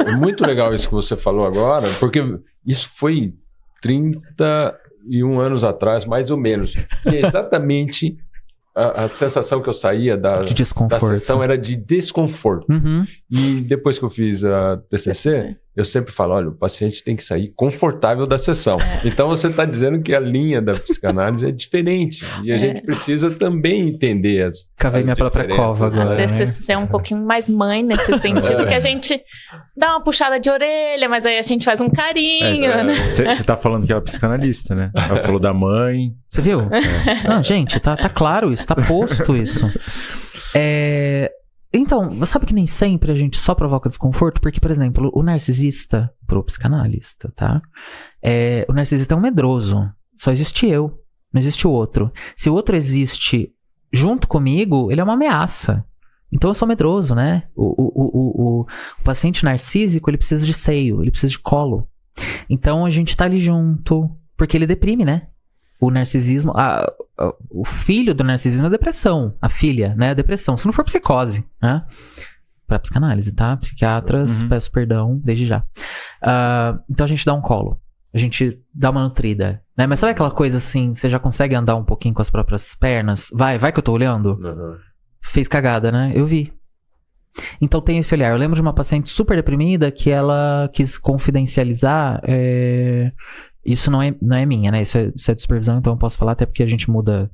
é muito legal isso que você falou agora, porque isso foi 31 anos atrás, mais ou menos. E é exatamente a sensação que eu saía da sessão era de desconforto. E depois que eu fiz a TCC, eu sempre falo, olha, o paciente tem que sair confortável da sessão. Então você está dizendo que a linha da psicanálise é diferente. E a gente precisa também entender as
Cavei minha própria cova agora.
Precisa ser um pouquinho mais mãe nesse sentido, que a gente dá uma puxada de orelha, mas aí a gente faz um carinho, né?
Você tá falando que ela é psicanalista, né? Ela falou da mãe.
Você viu? Não, gente, tá claro isso, tá posto isso. Então, sabe que nem sempre a gente só provoca desconforto? Porque, por exemplo, o narcisista, pro psicanalista, tá? O narcisista é um medroso. Só existe eu, não existe o outro. Se o outro existe junto comigo, ele é uma ameaça. Então eu sou medroso, né? O paciente narcísico, ele precisa de seio, ele precisa de colo. Então a gente tá ali junto, porque ele deprime, né? O narcisismo, o filho do narcisismo é a depressão. A filha, né? A depressão. Se não for psicose, né? Pra psicanálise, tá? Psiquiatras, peço perdão desde já. Então a gente dá um colo. A gente dá uma nutrida, né? Mas sabe aquela coisa assim, você já consegue andar um pouquinho com as próprias pernas? Vai que eu tô olhando. Fez cagada, né? Eu vi. Então tem esse olhar. Eu lembro de uma paciente super deprimida que ela quis confidencializar... Isso não é minha, né? Isso é de supervisão, então eu posso falar até porque a gente muda,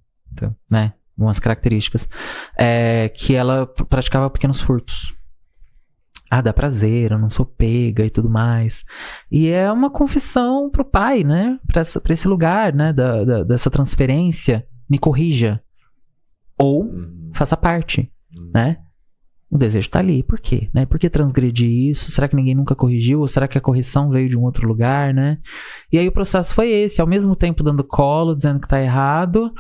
né? Umas características. Que ela praticava pequenos furtos. Dá prazer, eu não sou pega e tudo mais. E é uma confissão pro pai, né? Pra esse lugar, né? Dessa transferência. Me corrija. Ou faça parte, né? O desejo tá ali. Por quê? Né? Por que transgredir isso? Será que ninguém nunca corrigiu? Ou será que a correção veio de um outro lugar, né? E aí o processo foi esse. Ao mesmo tempo dando colo, dizendo que tá errado.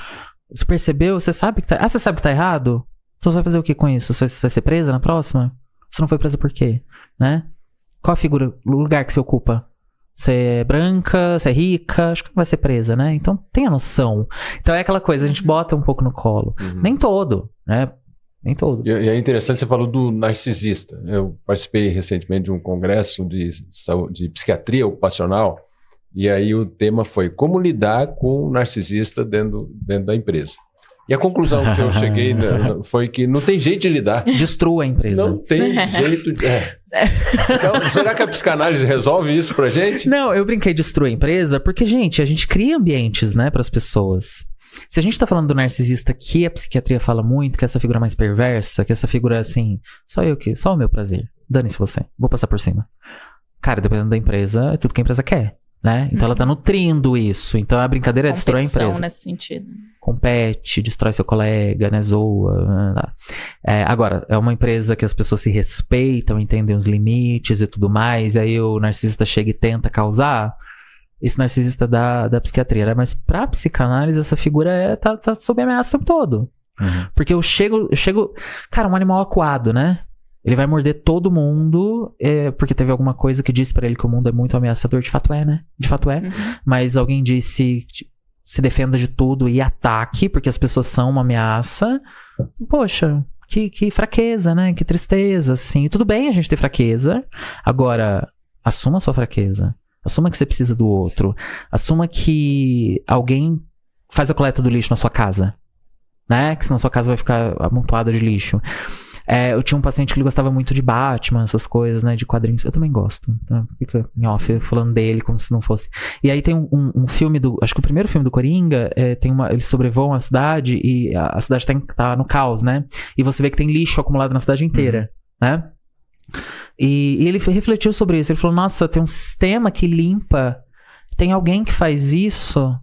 Você percebeu? Você sabe que tá... você sabe que tá errado? Então você vai fazer o que com isso? Você vai ser presa na próxima? Você não foi presa por quê? Né? Qual a figura, o lugar que você ocupa? Você é branca? Você é rica? Acho que não vai ser presa, né? Então tenha noção. Então é aquela coisa, a gente bota um pouco no colo. Nem todo, né? Nem todo.
E é interessante, você falou do narcisista. Eu participei recentemente de um congresso de psiquiatria ocupacional, e aí o tema foi como lidar com o narcisista dentro da empresa. E a conclusão que eu cheguei foi que não tem jeito de lidar.
Destrua a empresa.
Não tem jeito de... Então, será que a psicanálise resolve isso pra gente?
Não, eu brinquei de destruir a empresa porque, gente, a gente cria ambientes, né, pras pessoas. Se a gente tá falando do narcisista que a psiquiatria fala muito, que é essa figura mais perversa, que essa figura assim, só o meu prazer. Dane-se você, vou passar por cima. Cara, dependendo da empresa, é tudo que a empresa quer, né? Então ela tá nutrindo isso. Então a brincadeira é destruir a empresa.
Nesse sentido.
Compete, destrói seu colega, né? Zoa. Agora, é uma empresa que as pessoas se respeitam, entendem os limites e tudo mais, e aí o narcisista chega e tenta causar. Esse narcisista da psiquiatria, né? Mas pra psicanálise, essa figura tá sob ameaça o tempo todo. Porque eu chego... Cara, um animal acuado, né? Ele vai morder todo mundo, porque teve alguma coisa que disse pra ele que o mundo é muito ameaçador. De fato é, né? De fato é. Mas alguém disse... Se defenda de tudo e ataque, porque as pessoas são uma ameaça. Poxa, que fraqueza, né? Que tristeza, assim. Tudo bem a gente ter fraqueza. Agora, assuma a sua fraqueza. Assuma que você precisa do outro. Assuma que alguém faz a coleta do lixo na sua casa, né? Que senão sua casa vai ficar amontoada de lixo. Eu tinha um paciente que ele gostava muito de Batman, essas coisas, né? De quadrinhos. Eu também gosto. Tá? Fica em off falando dele como se não fosse. E aí tem um filme acho que o primeiro filme do Coringa, eles sobrevoam a cidade e a cidade tá no caos, né? E você vê que tem lixo acumulado na cidade inteira, né? E ele refletiu sobre isso. Ele falou, nossa, tem um sistema que limpa. Tem alguém que faz isso.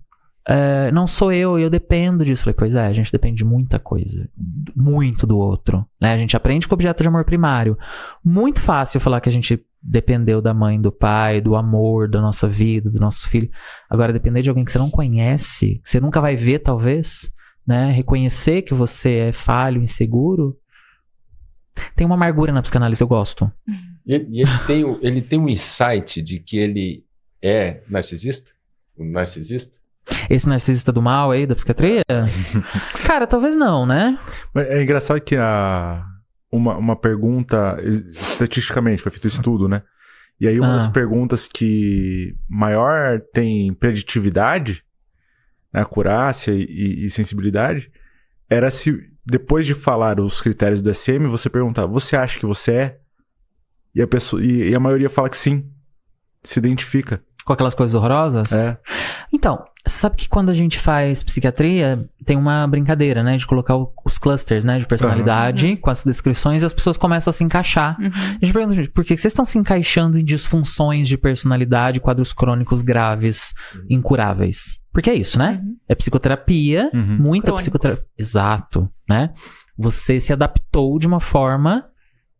Não sou eu dependo disso. Falei, pois é, a gente depende de muita coisa. Muito do outro, né? A gente aprende com o objeto de amor primário. Muito fácil falar que a gente dependeu da mãe, do pai, do amor, da nossa vida, do nosso filho. Agora, depender de alguém que você não conhece, que você nunca vai ver, talvez, né? Reconhecer que você é falho, inseguro. Tem uma amargura na psicanálise, eu gosto.
E ele tem um insight de que ele é narcisista? Um narcisista?
Esse narcisista do mal aí, da psiquiatria? Cara, talvez não, né?
É engraçado que uma pergunta, estatisticamente, foi feito estudo, né? E aí uma das perguntas que maior tem preditividade, né, acurácia e sensibilidade, era se depois de falar os critérios do DSM, você perguntar, você acha que você é? E a maioria fala que sim. se identifica.
Com aquelas coisas horrorosas?
É.
Então, você sabe que quando a gente faz psiquiatria, tem uma brincadeira, né? De colocar os clusters, né? De personalidade, com as descrições, e as pessoas começam a se encaixar. A gente pergunta, gente, por que vocês estão se encaixando em disfunções de personalidade, quadros crônicos graves, incuráveis? Porque é isso, né? É psicoterapia, muita
Crônico.
psicoterapia. Exato, né? Você se adaptou de uma forma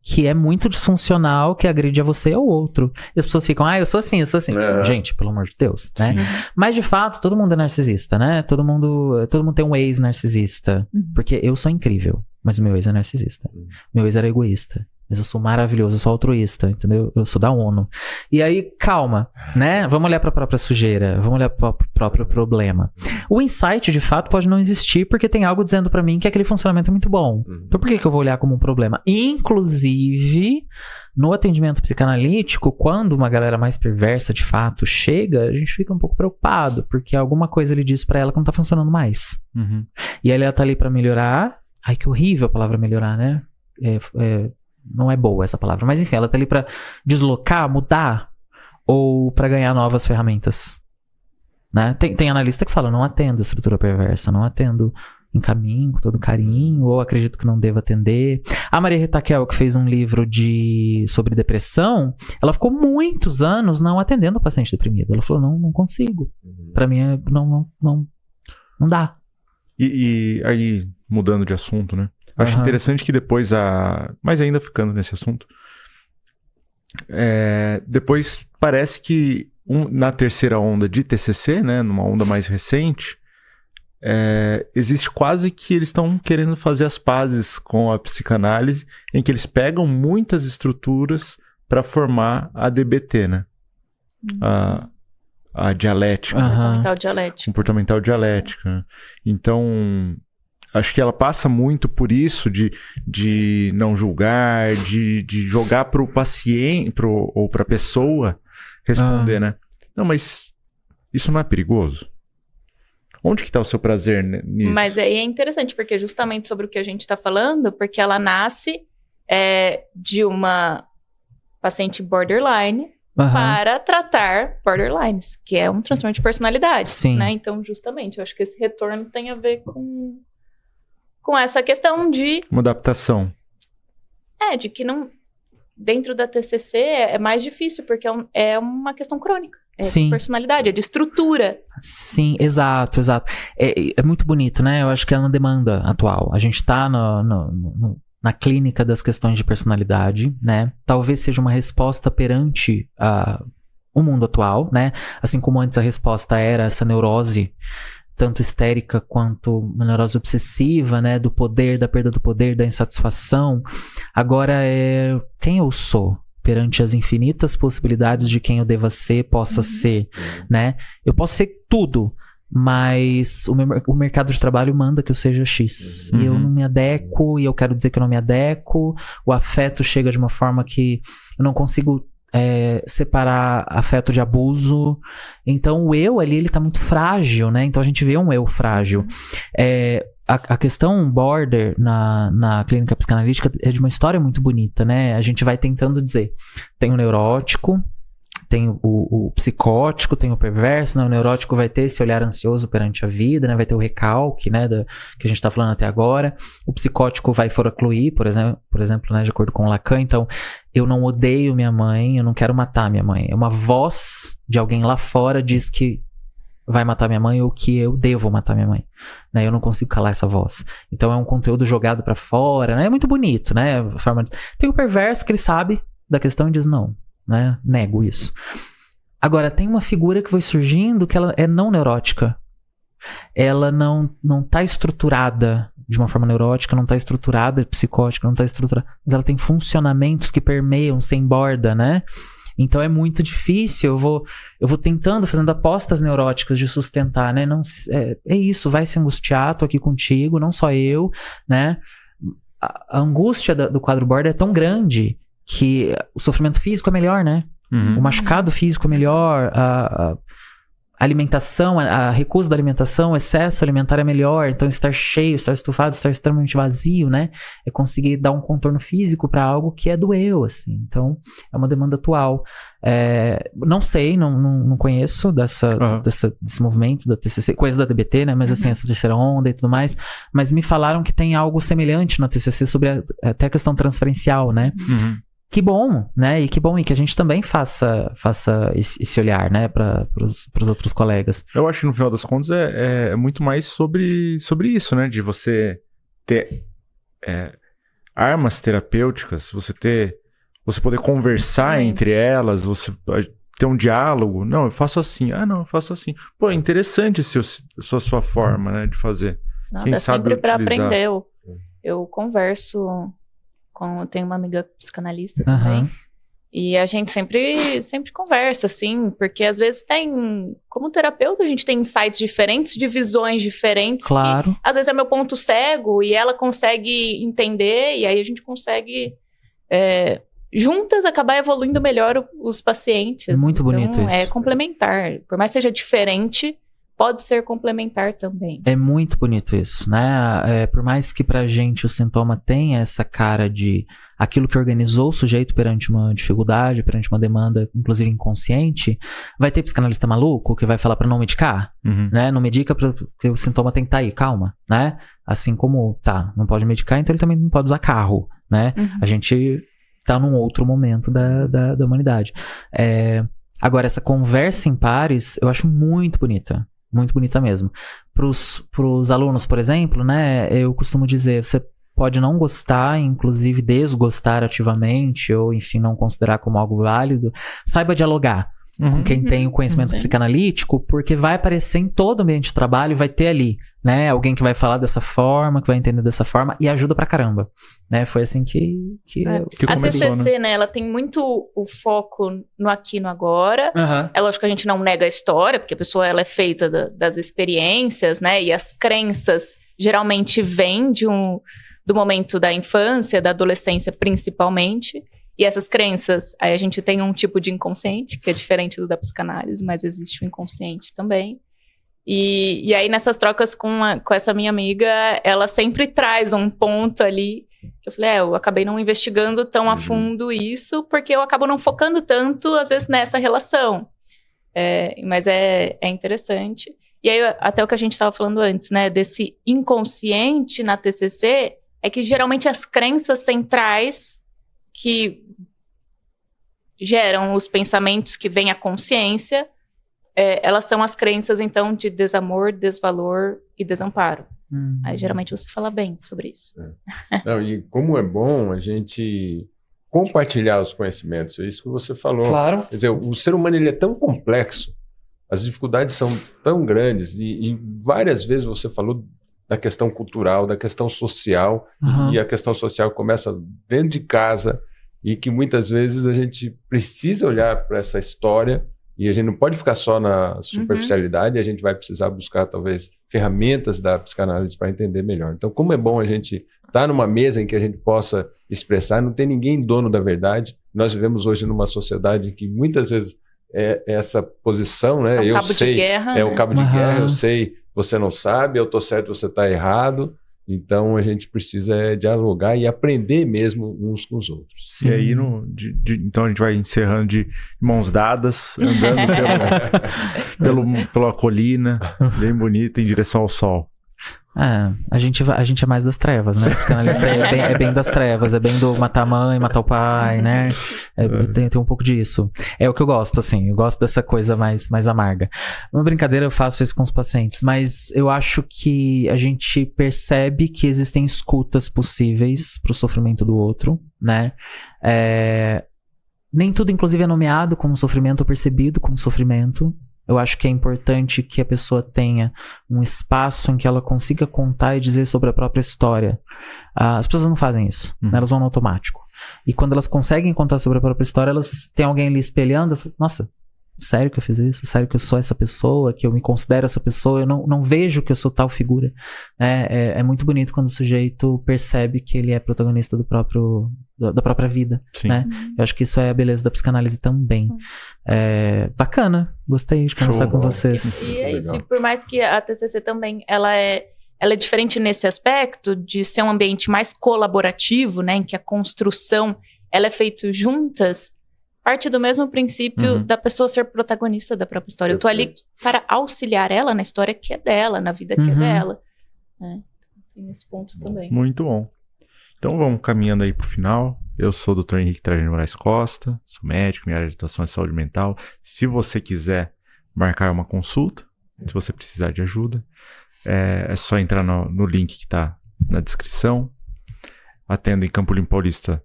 que é muito disfuncional, que agride a você ou outro. E as pessoas ficam, eu sou assim, eu sou assim. Gente, pelo amor de Deus, né? Mas, de fato, todo mundo é narcisista, né? Todo mundo tem um ex-narcisista. Porque eu sou incrível, mas o meu ex é narcisista. Meu ex era egoísta. Mas eu sou maravilhoso, eu sou altruísta, entendeu? Eu sou da ONU. E aí, calma, né? Vamos olhar pra própria sujeira, vamos olhar pro próprio problema. O insight, de fato, pode não existir porque tem algo dizendo pra mim que aquele funcionamento é muito bom. Então por que eu vou olhar como um problema? Inclusive, no atendimento psicanalítico, quando uma galera mais perversa, de fato, chega, a gente fica um pouco preocupado, porque alguma coisa ele diz pra ela que não tá funcionando mais. E aí ela tá ali pra melhorar. Ai, que horrível a palavra melhorar, né? Não é boa essa palavra, mas enfim, ela tá ali pra deslocar, mudar, ou pra ganhar novas ferramentas, né? Tem analista que fala, não atendo estrutura perversa, não atendo, encaminho com todo carinho, ou acredito que não devo atender. A Maria Rita Kel, que fez um livro sobre depressão, ela ficou muitos anos não atendendo o paciente deprimido. Ela falou, não consigo, pra mim não dá.
E aí, mudando de assunto, né? Acho interessante que depois mas ainda ficando nesse assunto, depois parece que na terceira onda de TCC, né, numa onda mais recente, existe quase que eles estão querendo fazer as pazes com a psicanálise, em que eles pegam muitas estruturas para formar a DBT, né? A dialética. Comportamental dialética. Né? Então, acho que ela passa muito por isso de não julgar, de jogar pro paciente ou pra pessoa responder, né? Não, mas isso não é perigoso? Onde que tá o seu prazer nisso?
Mas aí é interessante, porque justamente sobre o que a gente tá falando, porque ela nasce de uma paciente borderline para tratar borderlines, que é um transtorno de personalidade.
Sim.
Né? Então, justamente, eu acho que esse retorno tem a ver com essa questão de...
Uma adaptação.
De que não... Dentro da TCC é mais difícil, porque é uma questão crônica.
Sim.
De personalidade, é de estrutura.
Sim, exato. É muito bonito, né? Eu acho que é uma demanda atual. A gente tá na clínica das questões de personalidade, né? Talvez seja uma resposta perante o mundo atual, né? Assim como antes a resposta era essa neurose, tanto histérica quanto uma neurose obsessiva, né? Do poder, da perda do poder, da insatisfação. Agora é quem eu sou perante as infinitas possibilidades de quem eu deva ser, possa ser, né? Eu posso ser tudo, mas o mercado de trabalho manda que eu seja X. E eu não me adequo, e eu quero dizer que eu não me adequo. O afeto chega de uma forma que eu não consigo separar afeto de abuso. Então o eu ali, ele tá muito frágil, né? Então a gente vê um eu frágil. A questão border na clínica psicanalítica é de uma história muito bonita, né? A gente vai tentando dizer, tem o neurótico, tem o psicótico, tem o perverso, né? O neurótico vai ter esse olhar ansioso perante a vida, né? Vai ter o recalque, né? Que a gente tá falando até agora. O psicótico vai foracluir, por exemplo, né? De acordo com Lacan. Então, eu não odeio minha mãe, eu não quero matar minha mãe. É uma voz de alguém lá fora diz que vai matar minha mãe ou que eu devo matar minha mãe, né? Eu não consigo calar essa voz. Então é um conteúdo jogado pra fora, né? É muito bonito, né? A forma de... Tem o perverso que ele sabe da questão e diz não, né? Nego isso. Agora, tem uma figura que foi surgindo que ela é não neurótica. Ela não tá estruturada de uma forma neurótica, não tá estruturada psicótica, não tá estruturada, mas ela tem funcionamentos que permeiam sem borda, né? Então é muito difícil, eu vou tentando, fazendo apostas neuróticas de sustentar, né? Não, é isso, vai se angustiar, tô aqui contigo, não só eu, né? A angústia do quadro border é tão grande que o sofrimento físico é melhor, né? O machucado físico é melhor, a alimentação, a recusa da alimentação, o excesso alimentar é melhor, então estar cheio, estar estufado, estar extremamente vazio, né? É conseguir dar um contorno físico para algo que é do eu, assim. Então, é uma demanda atual. Não sei, não conheço desse movimento da TCC, coisa da DBT, né? Mas assim, essa terceira onda e tudo mais. Mas me falaram que tem algo semelhante na TCC sobre até a questão transferencial, né? Que bom, né? E que bom e que a gente também faça esse olhar, né, para os outros colegas.
Eu acho que no final das contas é muito mais sobre isso, né? De você ter armas terapêuticas, você poder conversar entre elas, você ter um diálogo. Não, eu faço assim. Ah, não, eu faço assim. Pô, é interessante a sua forma, né, de fazer.
Não,
quem
dá
sabe
sempre para
utilizar.
aprender. Eu converso eu tenho uma amiga psicanalista também, e a gente sempre conversa, assim, porque às vezes como terapeuta, a gente tem insights diferentes, de visões diferentes,
claro.
Que, às vezes é meu ponto cego, e ela consegue entender, e aí a gente consegue, juntas, acabar evoluindo melhor os pacientes.
Muito bonito isso.
É complementar, por mais que seja diferente, pode ser complementar também.
É muito bonito isso, né? Por mais que pra gente o sintoma tenha essa cara de aquilo que organizou o sujeito perante uma dificuldade, perante uma demanda, inclusive inconsciente, vai ter psicanalista maluco que vai falar pra não medicar, né? Não medica porque o sintoma tem que estar aí, calma, né? Assim como, não pode medicar, então ele também não pode usar carro, né? A gente tá num outro momento da humanidade. Agora, essa conversa em pares, eu acho muito bonita. Muito bonita mesmo. Pros alunos, por exemplo, né, eu costumo dizer, você pode não gostar, inclusive desgostar ativamente, ou enfim, não considerar como algo válido, saiba dialogar com quem tem o conhecimento psicanalítico, porque vai aparecer em todo ambiente de trabalho, vai ter ali, né, alguém que vai falar dessa forma, que vai entender dessa forma, e ajuda pra caramba, né, foi assim que
a TCC, né, ela tem muito o foco no aqui e no agora, é lógico que a gente não nega a história, porque a pessoa, ela é feita das experiências, né, e as crenças geralmente vêm do momento da infância, da adolescência principalmente. E essas crenças, aí a gente tem um tipo de inconsciente, que é diferente do da psicanálise, mas existe o inconsciente também. E aí nessas trocas com essa minha amiga, ela sempre traz um ponto ali, que eu falei, eu acabei não investigando tão a fundo isso, porque eu acabo não focando tanto, às vezes, nessa relação. Mas é interessante. E aí, até o que a gente estava falando antes, né, desse inconsciente na TCC, é que geralmente as crenças centrais que geram os pensamentos que vêm à consciência, elas são as crenças, então, de desamor, desvalor e desamparo. Aí, geralmente, você fala bem sobre isso.
Não, e como é bom a gente compartilhar os conhecimentos, é isso que você falou.
Claro.
Quer dizer, o ser humano, ele é tão complexo, as dificuldades são tão grandes, e várias vezes você falou da questão cultural, da questão social, e a questão social começa dentro de casa, e que muitas vezes a gente precisa olhar para essa história, e a gente não pode ficar só na superficialidade, a gente vai precisar buscar, talvez, ferramentas da psicanálise para entender melhor. Então, como é bom a gente estar numa mesa em que a gente possa expressar, não tem ninguém dono da verdade. Nós vivemos hoje numa sociedade em que muitas vezes essa posição, né?
É o cabo de guerra.
É o cabo de guerra, eu sei, você não sabe, eu estou certo, você está errado. Então, a gente precisa dialogar e aprender mesmo uns com os outros.
Sim. E aí, então a gente vai encerrando de mãos dadas, andando pela colina, bem bonita, em direção ao sol.
A gente é mais das trevas, né? O psicanalista é bem das trevas, é bem do matar a mãe, matar o pai, né? Tem um pouco disso. É o que eu gosto, assim, eu gosto dessa coisa mais amarga. Uma brincadeira, eu faço isso com os pacientes, mas eu acho que a gente percebe que existem escutas possíveis pro sofrimento do outro, né? Nem tudo, inclusive, é nomeado como sofrimento ou percebido como sofrimento. Eu acho que é importante que a pessoa tenha um espaço em que ela consiga contar e dizer sobre a própria história. As pessoas não fazem isso, né? Elas vão no automático. E quando elas conseguem contar sobre a própria história, elas têm alguém ali espelhando. Nossa, sério que eu fiz isso? Sério que eu sou essa pessoa? Que eu me considero essa pessoa? Eu não vejo que eu sou tal figura. É muito bonito quando o sujeito percebe que ele é protagonista da própria vida,
Sim.
né? Eu acho que isso é a beleza da psicanálise também. Bacana, gostei de conversar com vocês.
E é isso, e por mais que a TCC também, ela é diferente nesse aspecto de ser um ambiente mais colaborativo, né, em que a construção, ela é feita juntas, parte do mesmo princípio da pessoa ser protagonista da própria história.
Perfeito.
Eu tô ali para auxiliar ela na história que é dela, na vida que é dela. Né? Tem esse ponto também.
Muito bom. Então vamos caminhando aí pro final. Eu sou o Dr. Henrique Trajano de Moraes Costa, sou médico, minha área de atuação é saúde mental. Se você quiser marcar uma consulta, se você precisar de ajuda, é só entrar no link que está na descrição. Atendo em Campo Limpo Paulista,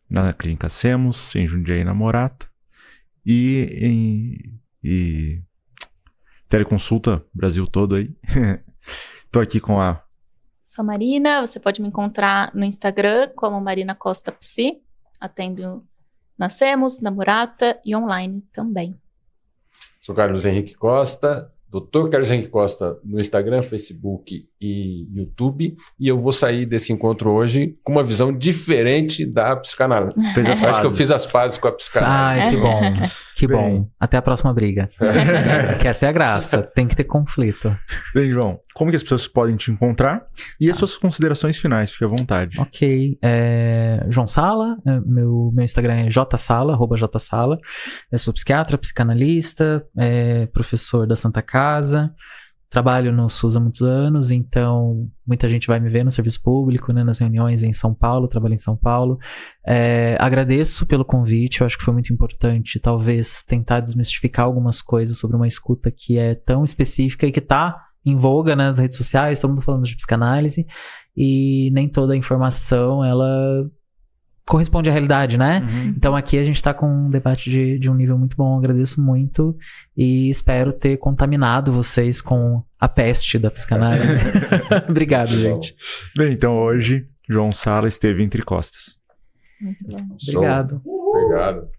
na Clínica Semos, em Jundiaí, na Morato. E teleconsulta Brasil todo aí. Tô aqui com a...
Sou a Marina, você pode me encontrar no Instagram como Marina Costa Psi. Atendo na Semos, na Murata e online também.
Sou Carlos Henrique Costa, Dr. Carlos Henrique Costa no Instagram, Facebook e YouTube. E eu vou sair desse encontro hoje com uma visão diferente da psicanálise. Acho que eu fiz as pazes com a psicanálise.
Ai, que bom. Que bom. Até a próxima briga. Que essa é a graça. Tem que ter conflito.
Bem, João, como que as pessoas podem te encontrar? E as suas considerações finais, fique à vontade.
Ok. João Sala, meu Instagram é jsala, @jsala. Eu sou psiquiatra, psicanalista, professor da Santa Casa. Trabalho no SUS há muitos anos, então muita gente vai me ver no serviço público, né, nas reuniões em São Paulo, trabalho em São Paulo. Agradeço pelo convite, eu acho que foi muito importante, talvez, tentar desmistificar algumas coisas sobre uma escuta que é tão específica e que tá em voga, né, nas redes sociais, todo mundo falando de psicanálise, e nem toda a informação, ela corresponde à realidade, né? Então aqui a gente tá com um debate de um nível muito bom, agradeço muito e espero ter contaminado vocês com a peste da psicanálise. Obrigado, gente.
Bem, então hoje, João Sala esteve entre costas.
Muito bom.
Obrigado.
Obrigado.